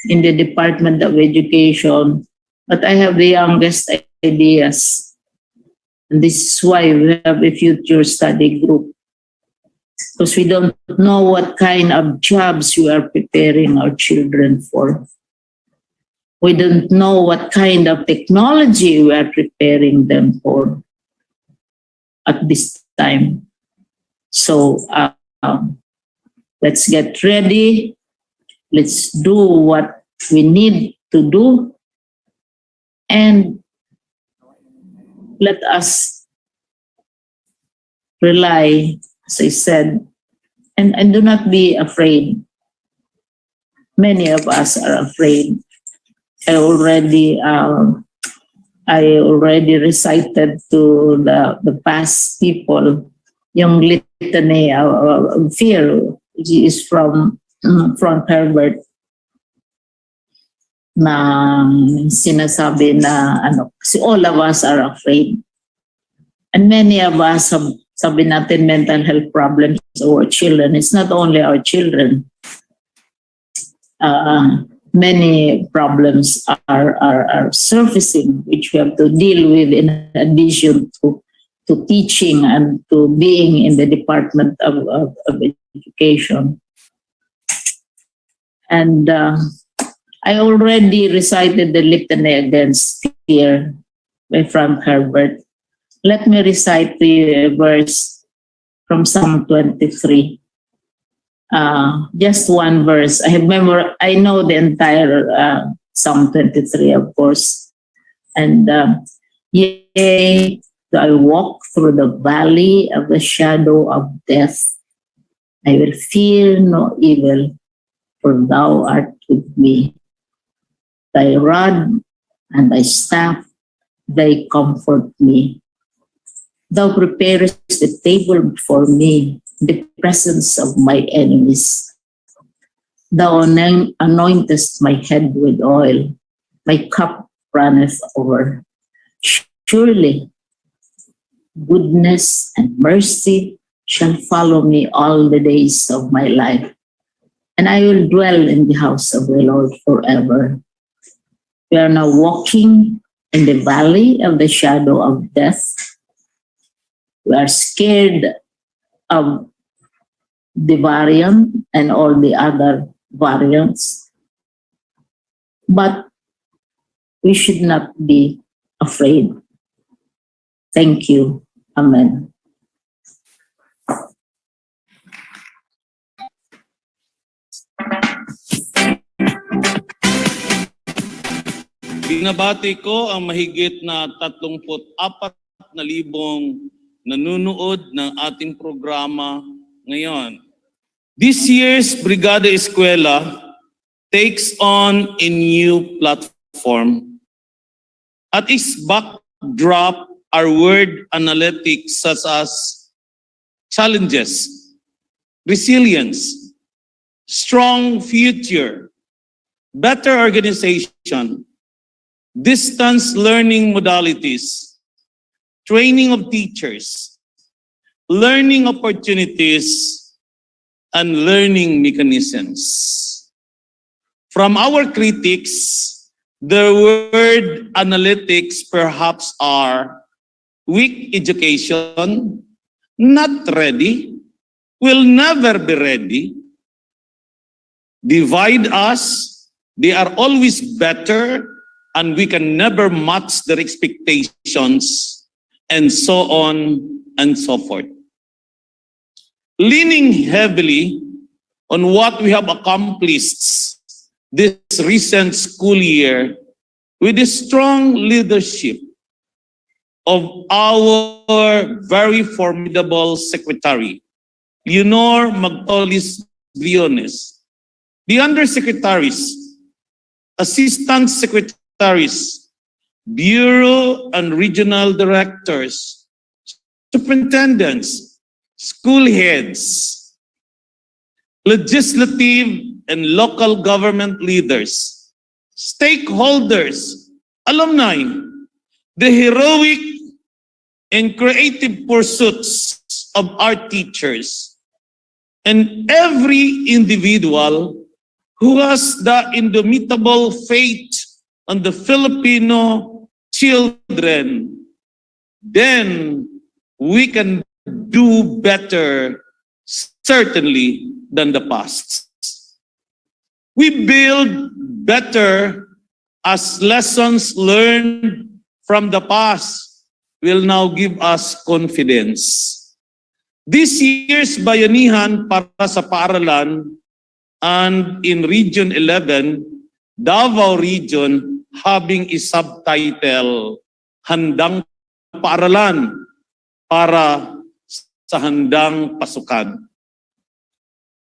in the Department of Education, but I have the youngest ideas. And this is why we have a future study group. Because we don't know what kind of jobs we are preparing our children for. We don't know what kind of technology we are preparing them for at this time. So let's get ready. Let's do what we need to do. And let us rely, as I said, and do not be afraid. Many of us are afraid. I already recited to the past people yung litany of fear, which is from Herbert, na sinasabi na kasi all of us are afraid. And many of us have, sabi natin, mental health problems of our children. It's not only our children. Many problems are surfacing, which we have to deal with in addition to teaching and to being in the Department of Education. And I already recited the Litany Against Fear by Frank Herbert. Let me recite to you a verse from Psalm 23. Just one verse. I know the entire Psalm 23, of course. And yea, though I walk through the valley of the shadow of death, I will fear no evil, for thou art with me. Thy rod and thy staff, they comfort me. Thou preparest the table before me, in the presence of my enemies. Thou anointest my head with oil, my cup runneth over. Surely goodness and mercy shall follow me all the days of my life, and I will dwell in the house of the Lord forever. We are now walking in the valley of the shadow of death. We are scared of the variant and all the other variants, but we should not be afraid. Thank you. Amen. Binabati ko ang mahigit na 34,000 nanonood ng ating programa ngayon. This year's Brigada Eskwela takes on a new platform. At its backdrop are word analytics such as challenges, resilience, strong future, better organization, distance learning modalities, training of teachers, learning opportunities, and learning mechanisms. From our critics, the word analytics perhaps are weak education, not ready, will never be ready, divide us, they are always better, and we can never match their expectations, and so on and so forth. Leaning heavily on what we have accomplished this recent school year with the strong leadership of our very formidable secretary, Leonor Magtolis Briones, the undersecretaries, assistant secretaries, bureau and regional directors, superintendents, school heads, legislative and local government leaders, stakeholders, alumni, the heroic and creative pursuits of our teachers, and every individual who has the indomitable faith on the Filipino children, then we can do better, certainly, than the past. We build better as lessons learned from the past will now give us confidence. This year's bayanihan para sa paaralan and in Region 11, Davao Region, having a subtitle, Handang Paaralan para sa Handang Pasukan,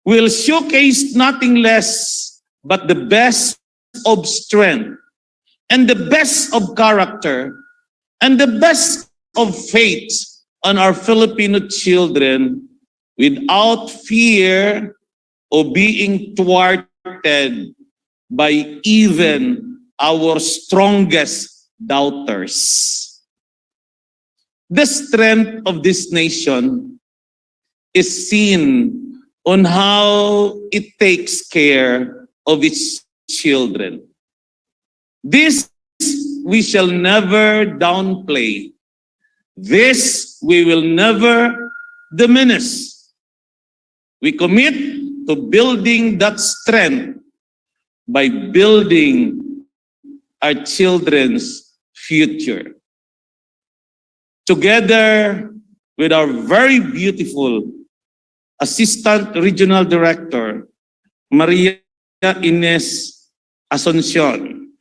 will showcase nothing less but the best of strength and the best of character and the best of faith on our Filipino children without fear of being thwarted by even our strongest doubters. The strength of this nation is seen on how it takes care of its children. This we shall never downplay. This we will never diminish. We commit to building that strength by building our children's future. Together with our very beautiful Assistant Regional Director, Maria Ines Asuncion,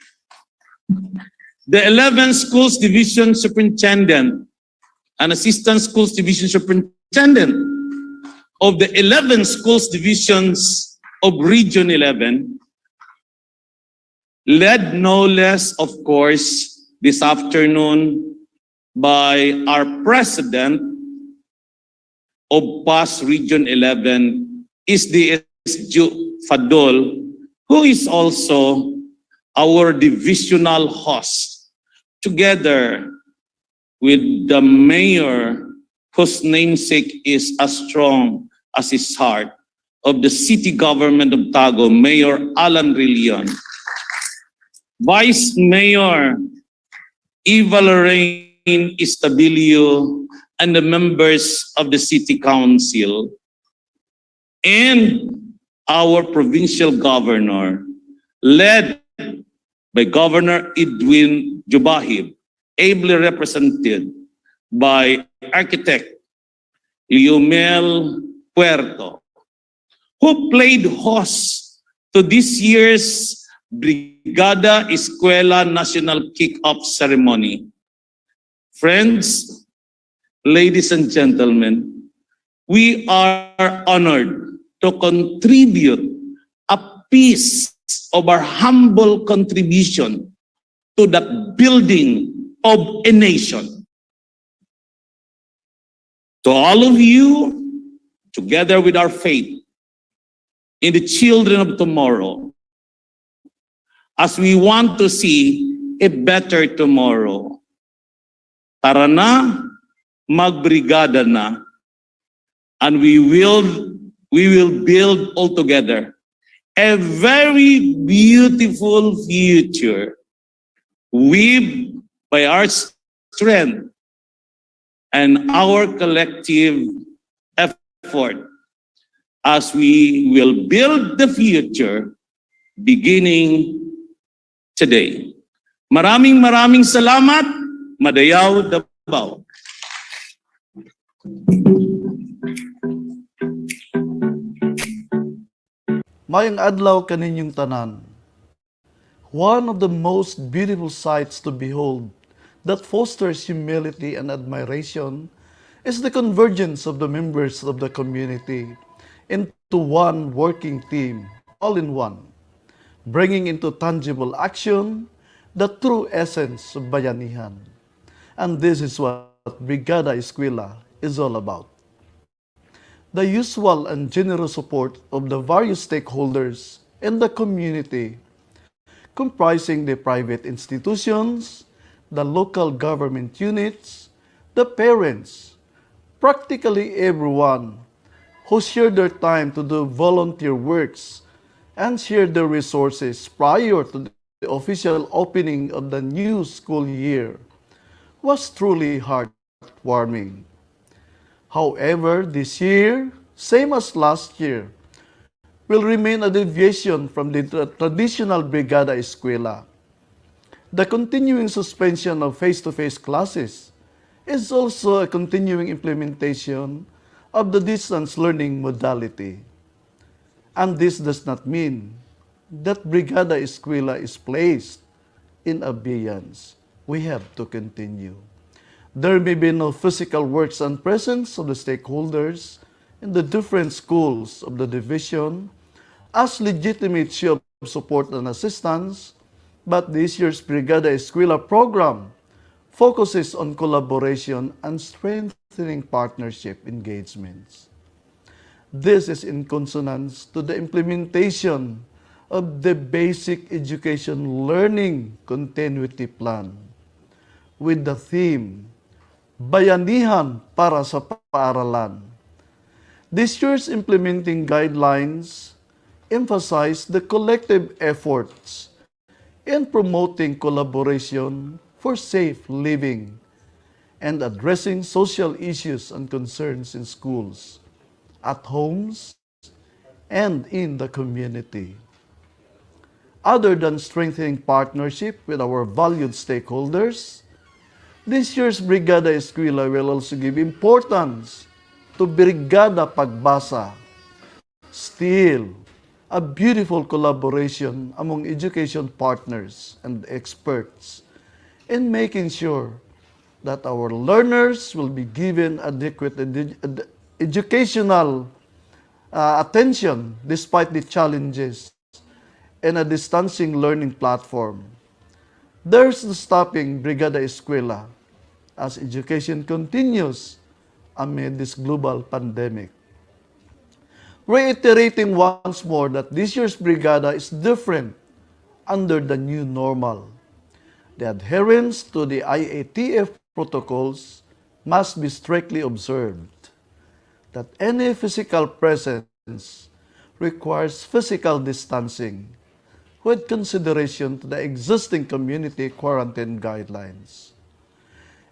the 11 Schools Division Superintendent and Assistant Schools Division Superintendent of the 11 Schools Divisions of Region 11, led no less, of course, this afternoon by our President of PAS Region 11, is the SJU Fadol, who is also our divisional host, together with the mayor, whose namesake is as strong as his heart, of the city government of Tago, Mayor Alan Rillion, Vice Mayor Eva Lorraine Istabilio, and the members of the City Council, and our provincial governor, led by Governor Edwin Jubahib, ably represented by architect Liumel Puerto, who played host to this year's Brigada Eskwela National Kick-Off Ceremony. Friends, ladies and gentlemen, we are honored to contribute a piece of our humble contribution to the building of a nation. To all of you, together with our faith in the children of tomorrow, as we want to see a better tomorrow, tara na, mag-Brigada na, and we will build all together a very beautiful future, weaved by our strength and our collective effort, as we will build the future beginning today. Maraming salamat. Madayaw Davao. Mayang adlaw kaninyong tanan. One of the most beautiful sights to behold that fosters humility and admiration is the convergence of the members of the community into one working team, all in one, bringing into tangible action the true essence of bayanihan. And this is what Brigada Eskwela is all about. The usual and generous support of the various stakeholders in the community, comprising the private institutions, the local government units, the parents, practically everyone who shared their time to do volunteer works and shared their resources prior to the official opening of the new school year, was truly heartwarming. However, this year, same as last year, will remain a deviation from the traditional Brigada Eskwela. The continuing suspension of face-to-face classes is also a continuing implementation of the distance learning modality. And this does not mean that Brigada Eskwela is placed in abeyance. We have to continue. There may be no physical works and presence of the stakeholders in the different schools of the division as legitimate show of support and assistance, but this year's Brigada Eskwela program focuses on collaboration and strengthening partnership engagements. This is in consonance to the implementation of the Basic Education Learning Continuity Plan with the theme, Bayanihan para sa Paaralan. This year's implementing guidelines emphasize the collective efforts in promoting collaboration for safe living and addressing social issues and concerns in schools, at homes, and in the community. Other than strengthening partnership with our valued stakeholders, this year's Brigada Eskwela will also give importance to Brigada Pagbasa, still a beautiful collaboration among education partners and experts in making sure that our learners will be given adequate educational attention despite the challenges and a distancing learning platform. There's no stopping Brigada Eskwela as education continues amid this global pandemic. Reiterating once more that this year's Brigada is different under the new normal. The adherence to the IATF protocols must be strictly observed. That any physical presence requires physical distancing with consideration to the existing community quarantine guidelines.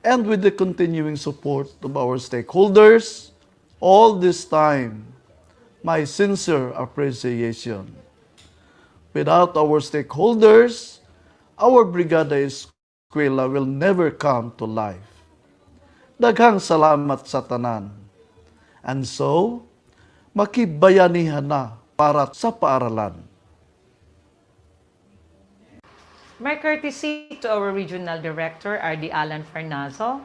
And with the continuing support of our stakeholders, all this time, my sincere appreciation. Without our stakeholders, our Brigada Eskwela will never come to life. Daghang salamat sa tanan. And so, makibayanihan na para sa paaralan. My courtesy to our Regional Director, R.D. Alan Farnazo,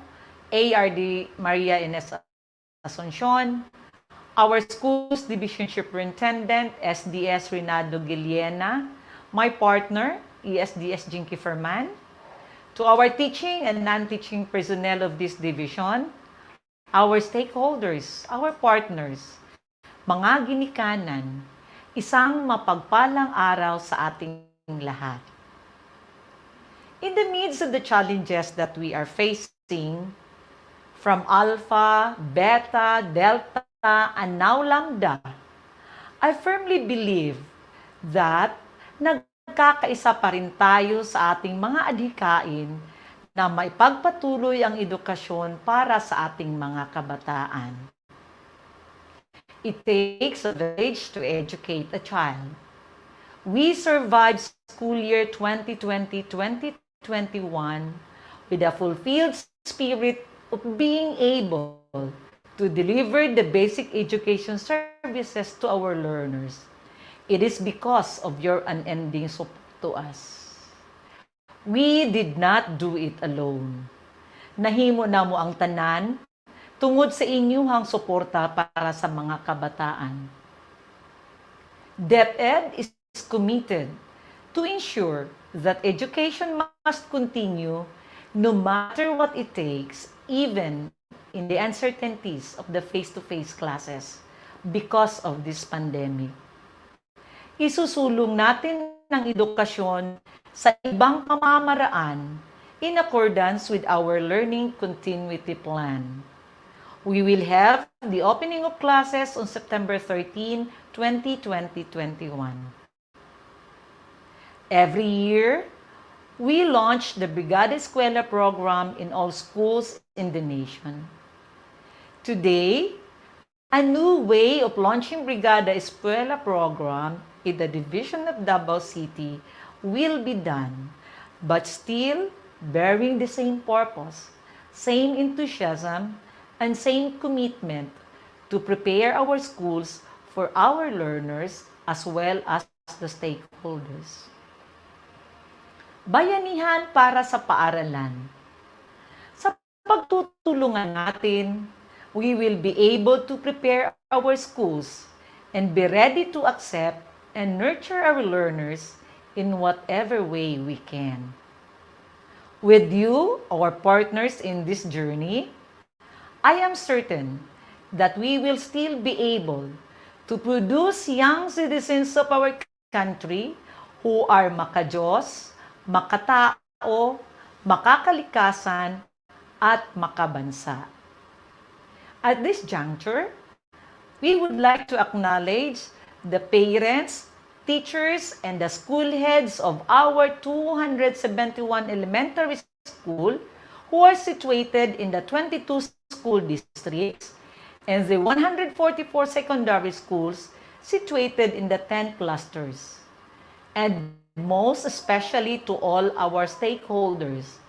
ARD Maria Ines Asuncion, our Schools Division Superintendent, SDS Renato Giliena, my partner, ESDS Jinky Ferman, to our teaching and non-teaching personnel of this division, our stakeholders, our partners, mga ginikanan, isang mapagpalang araw sa ating lahat. In the midst of the challenges that we are facing, from Alpha, Beta, Delta, and now Lambda, I firmly believe that nagkakaisa pa rin tayo sa ating mga adhikain na maipagpatuloy ang edukasyon para sa ating mga kabataan. It takes a village to educate a child. We survived school year 2020-2021 with a fulfilled spirit of being able to deliver the basic education services to our learners. It is because of your unending support to us. We did not do it alone. Nahimo na mo ang tanan tungod sa inyuhang suporta para sa mga kabataan. DepEd is committed to ensure that education must continue no matter what it takes, even in the uncertainties of the face-to-face classes because of this pandemic. Isusulong natin ng edukasyon sa ibang pamamaraan in accordance with our learning continuity plan. We will have the opening of classes on September 13, 2020-21. Every year, we launch the Brigada Eskwela program in all schools in the nation. Today, a new way of launching Brigada Eskwela program in the division of Davao City will be done, but still bearing the same purpose, same enthusiasm, and same commitment to prepare our schools for our learners as well as the stakeholders. Bayanihan para sa paaralan. Sa pagtutulungan natin, we will be able to prepare our schools and be ready to accept and nurture our learners in whatever way we can. With you, our partners in this journey, I am certain that we will still be able to produce young citizens of our country who are makajos, makatao, makakalikasan, at makabansa. At this juncture, we would like to acknowledge the parents, teachers, and the school heads of our 271 elementary school who are situated in the 22 school districts and the 144 secondary schools situated in the 10 clusters. And most especially to all our stakeholders.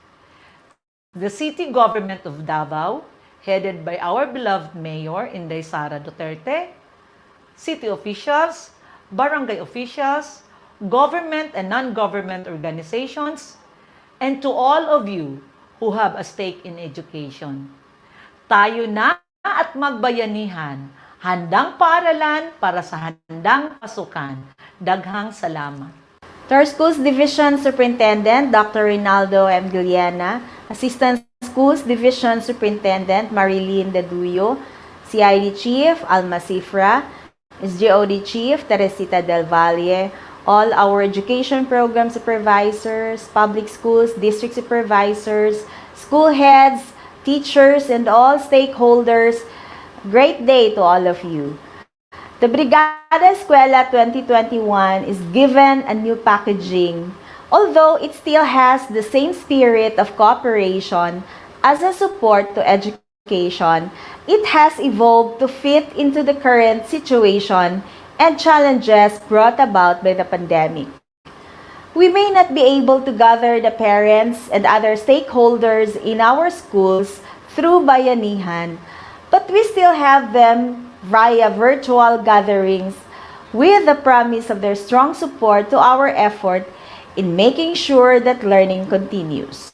The city government of Davao, headed by our beloved Mayor Inday Sara Duterte, city officials, barangay officials, government and non-government organizations, and to all of you who have a stake in education. Tayo na at magbayanihan, handang paaralan para sa handang pasukan. Daghang salamat. To our Schools Division Superintendent, Dr. Rinaldo M. Guiliana, Assistant Schools Division Superintendent, Marilyn Daduyo, CID Chief, Alma Cifra, SGOD Chief, Teresita Del Valle, all our education program supervisors, public schools, district supervisors, school heads, teachers, and all stakeholders, great day to all of you. The Brigada Eskwela 2021 is given a new packaging, although it still has the same spirit of cooperation as a support to education. It has evolved to fit into the current situation and challenges brought about by the pandemic. We may not be able to gather the parents and other stakeholders in our schools through bayanihan, but we still have them via virtual gatherings with the promise of their strong support to our effort in making sure that learning continues.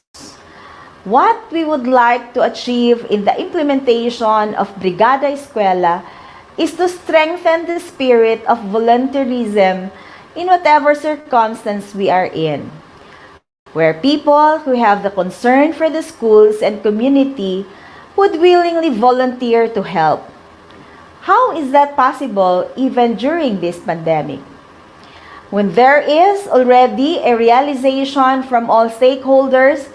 What we would like to achieve in the implementation of Brigada Eskwela is to strengthen the spirit of volunteerism in whatever circumstance we are in, where people who have the concern for the schools and community would willingly volunteer to help. How is that possible even during this pandemic? When there is already a realization from all stakeholders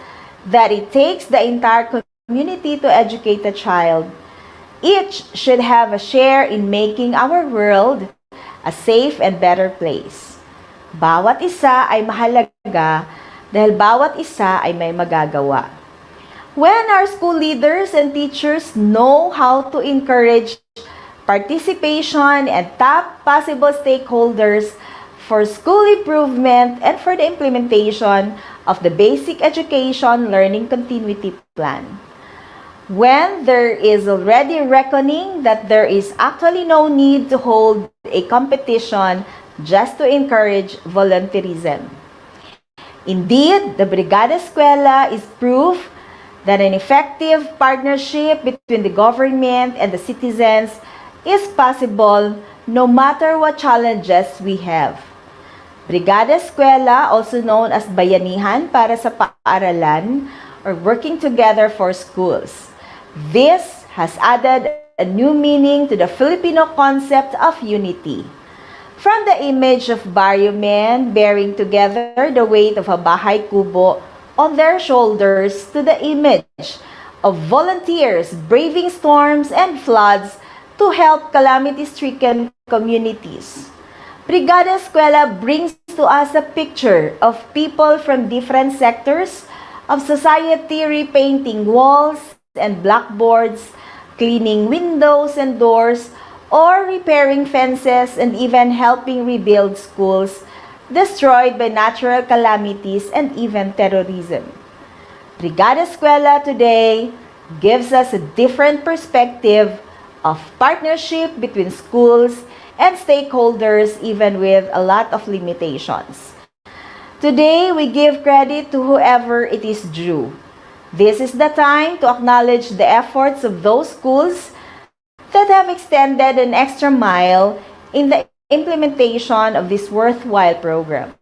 that it takes the entire community to educate a child, each should have a share in making our world a safe and better place. Bawat isa ay mahalaga dahil bawat isa ay may magagawa. When our school leaders and teachers know how to encourage participation and tap possible stakeholders for school improvement and for the implementation of the basic education learning continuity plan. When there is already reckoning that there is actually no need to hold a competition just to encourage volunteerism. Indeed, the Brigada Eskwela is proof that an effective partnership between the government and the citizens is possible no matter what challenges we have. Brigada Eskwela, also known as Bayanihan para sa Paaralan, or working together for schools. This has added a new meaning to the Filipino concept of unity. From the image of barrio men bearing together the weight of a bahay kubo on their shoulders to the image of volunteers braving storms and floods to help calamity-stricken communities. Brigada Eskwela brings to us a picture of people from different sectors of society repainting walls and blackboards, cleaning windows and doors, or repairing fences and even helping rebuild schools destroyed by natural calamities and even terrorism. Brigada Eskwela today gives us a different perspective of partnership between schools and stakeholders even with a lot of limitations. Today, we give credit to whoever it is due. This is the time to acknowledge the efforts of those schools that have extended an extra mile in the implementation of this worthwhile program.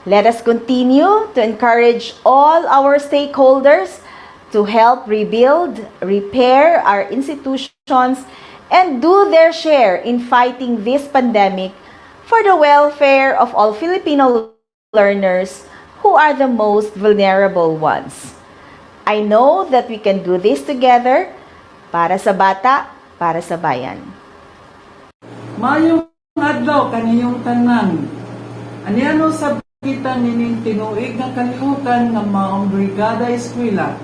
Let us continue to encourage all our stakeholders to help rebuild, repair our institutions, and do their share in fighting this pandemic for the welfare of all Filipino learners who are the most vulnerable ones. I know that we can do this together para sa bata, para sa bayan. Mayong adlaw kaniyong tanan. Aniano sa kita nining tinuig nga kalihukan ng mga Brigada Eskwela.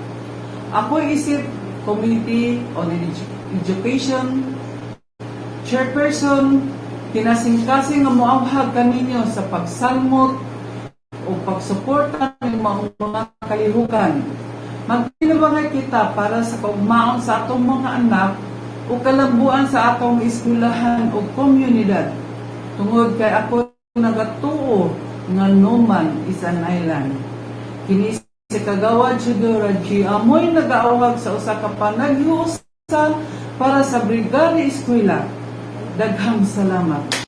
Ako isip Committee on Education Chairperson, kinasing-kasing nga moabhag kaninyo sa pagsalmot o pagsuporta ng mga kalihukan. Magtinabangay kita para sa kaugmaon sa atong mga anak o kalambuan sa atong eskwelahan o komunidad. Tungod kay ako nagatuo nga no man is an island. Kini si Kagawad Chudora G. Amoy nagaawag sa usa ka panaghiusa para sa Brigada Eskwela. Daghang salamat.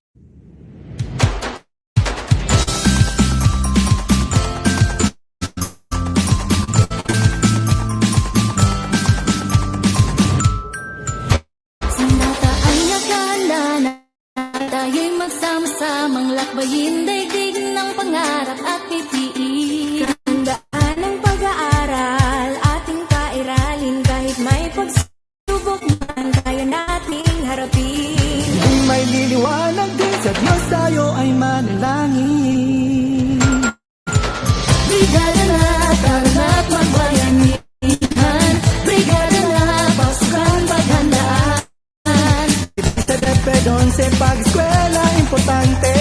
Sa nata ay nakahanda na tayo'y magsama-samang lakbayin daigdig ng pangarap at pipiliin. Handaan ng pag-aaral, ating kairalin kahit may pagsubok man kaya nating harapin. Kung may liliwanag din sa Diyos tayo ay manalangin. Brigada na, tara na't magbayanihan. Brigada na, pasukan paghandaan. Sa despedon sa pag-eskwela, importante.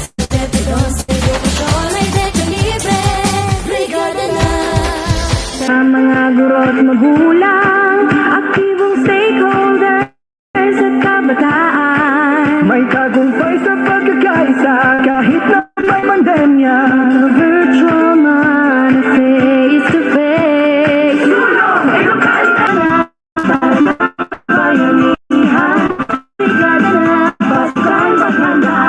Sa depedon sa edukasyon ay dekla libre. Brigada na. Sa mga guro't magulang, aktibong stakeholders at kabataan. May tagumpay sa pagkakaisa kahit na may pandemya. Virtual man, face to face. Bayanihan, brigada na, pasukan paghanda.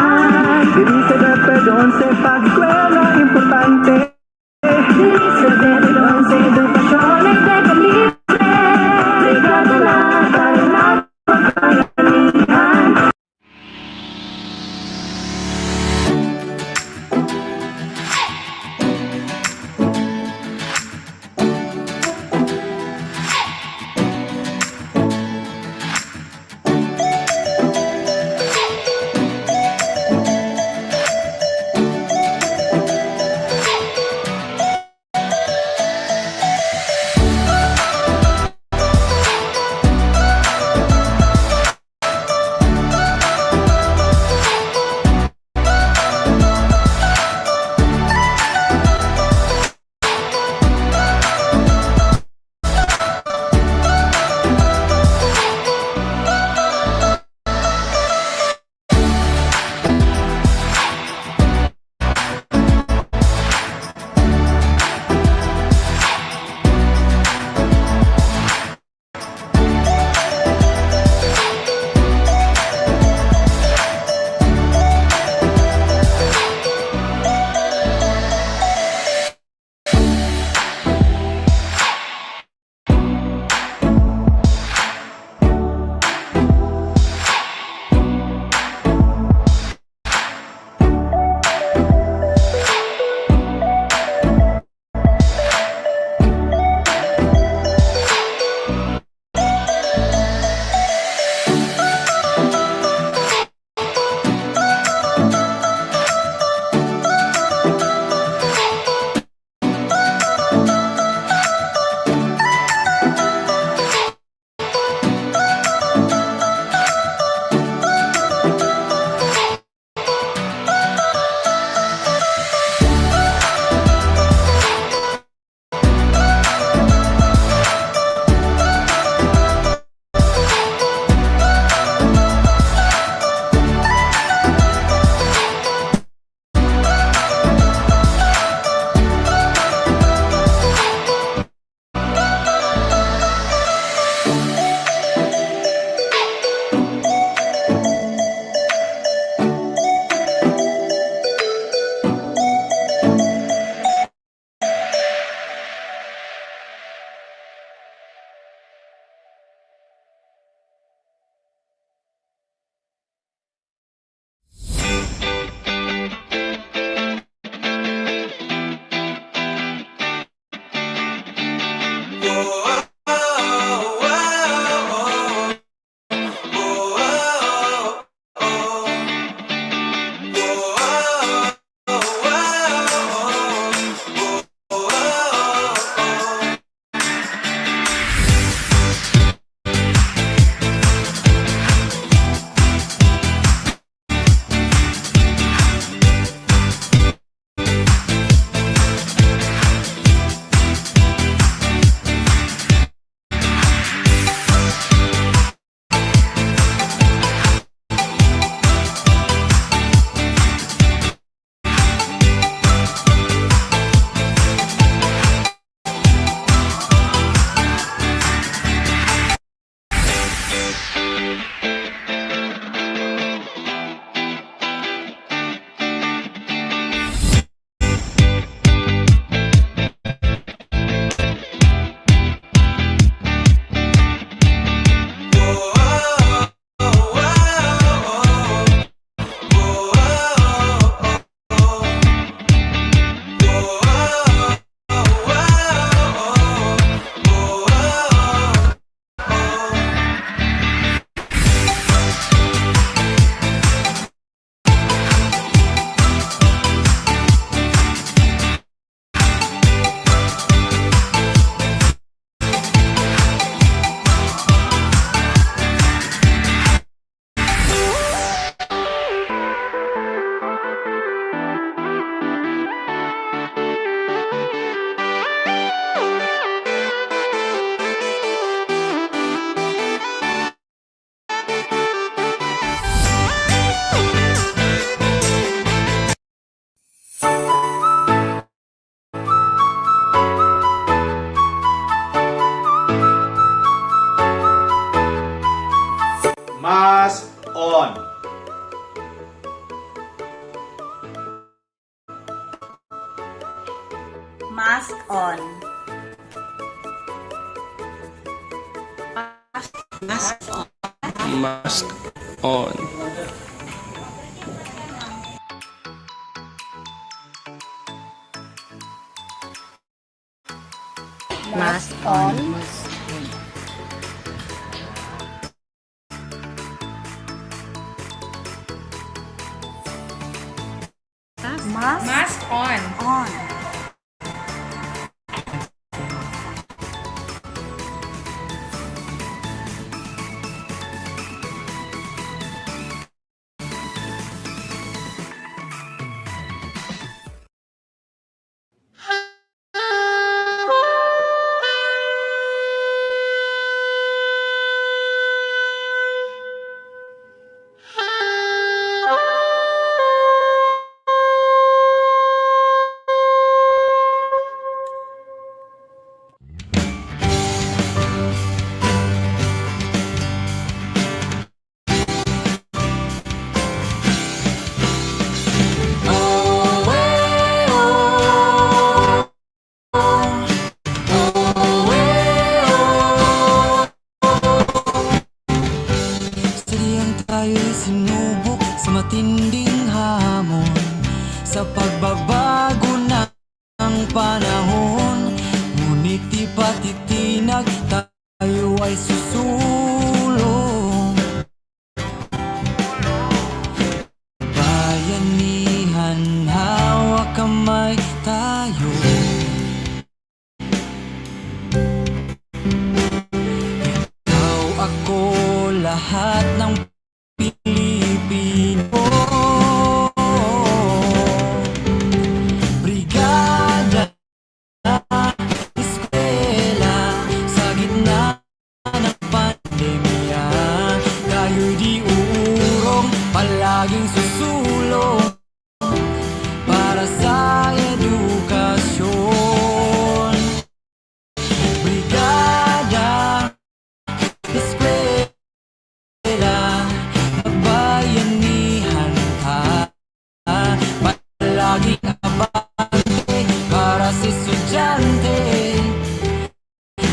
Mask on. Mask on. Mask on. Mask on. Mask on. Sadyang tayo'y sinubok sa matinding hamon, sa pagbabago ng panahon. Ngunit di patitinag, tayo ay susulong. Bayanihan, hawak kamay tayo. Ikaw, ako, lahat ng Pilipino. Brigada, eskwela, sa gitna ng pandemya, tayo'y di uurong, palaging susulong para sa edukasyon. Brigada, eskwela, magbayanihan ka, palaging abante para sa estudyante.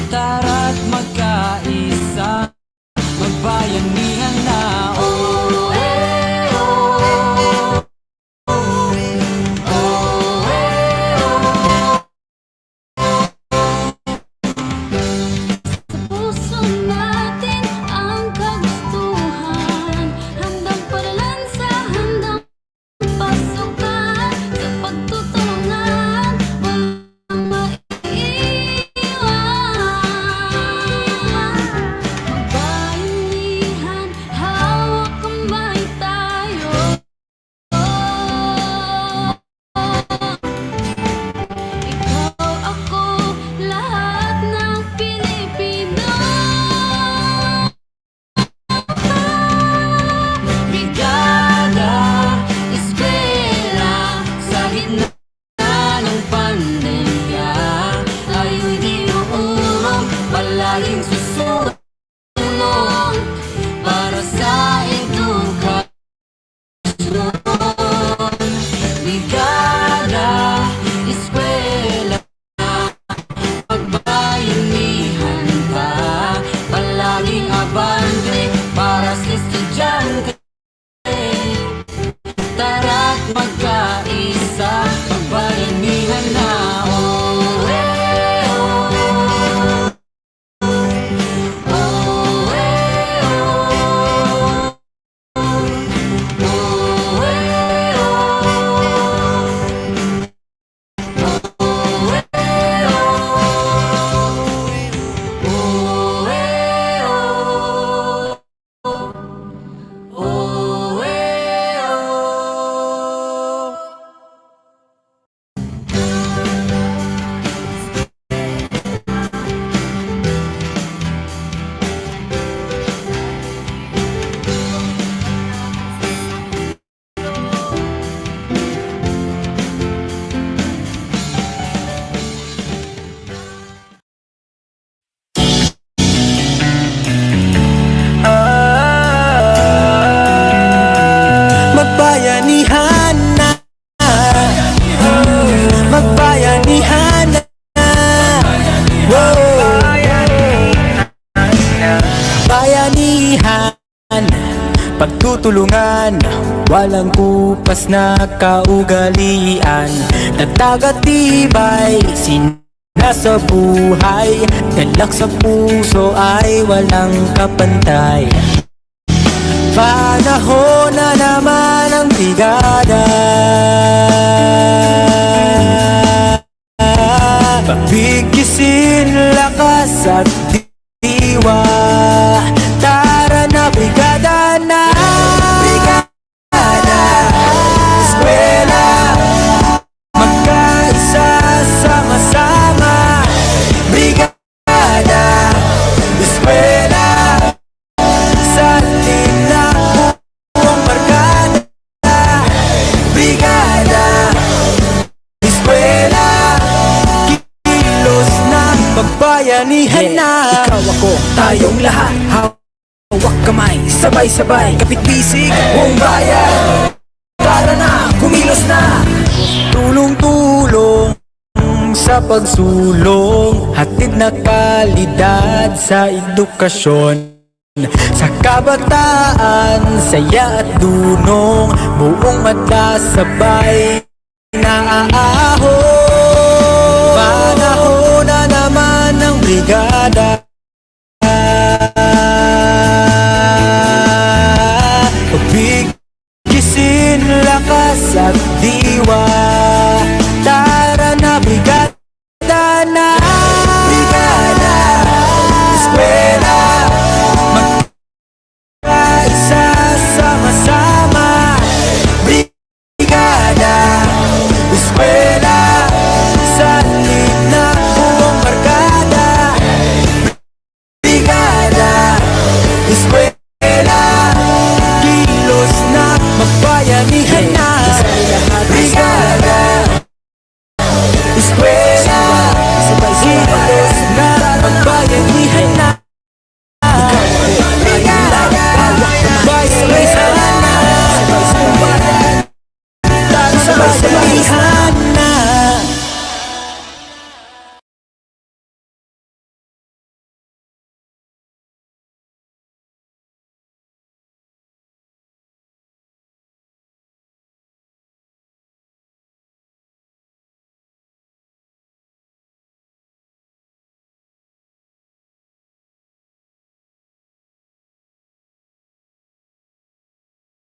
Tara't magkaisa, magbayanihan na. Oh, eh, oh, oh, eh, oh, eh, oh. Sa puso natin ang kagustuhan, handang palalansa, handang pasukan, sa pagtutulungan, walang maiiwan. Magbayanihan, bayanihan, pagtutulungan, walang kupas na kaugalian. Nagtagatibay, nasa buhay, galak sa puso ay walang kapantay. Panahon na naman ang brigada, pagbigkisin lakas at diwa. Tara na brigada na, brigada, eskwela, magkaisa, sama-sama. Brigada, eskwela, sa na buong barkada. Brigada, eskwela, kilos na, magbayanihan na. Ikaw ako, tayong lahat, hawak kamay, sabay-sabay, kapit-bisig, buong bayan. Tara na, kumilos na, tulong-tulong sa pagsulong, hatid na kalidad sa edukasyon. Sa kabataan, saya at dunong, buong madla sabay naaahon. Panahon na naman ng brigada, pagbigkisin lakas at diwa.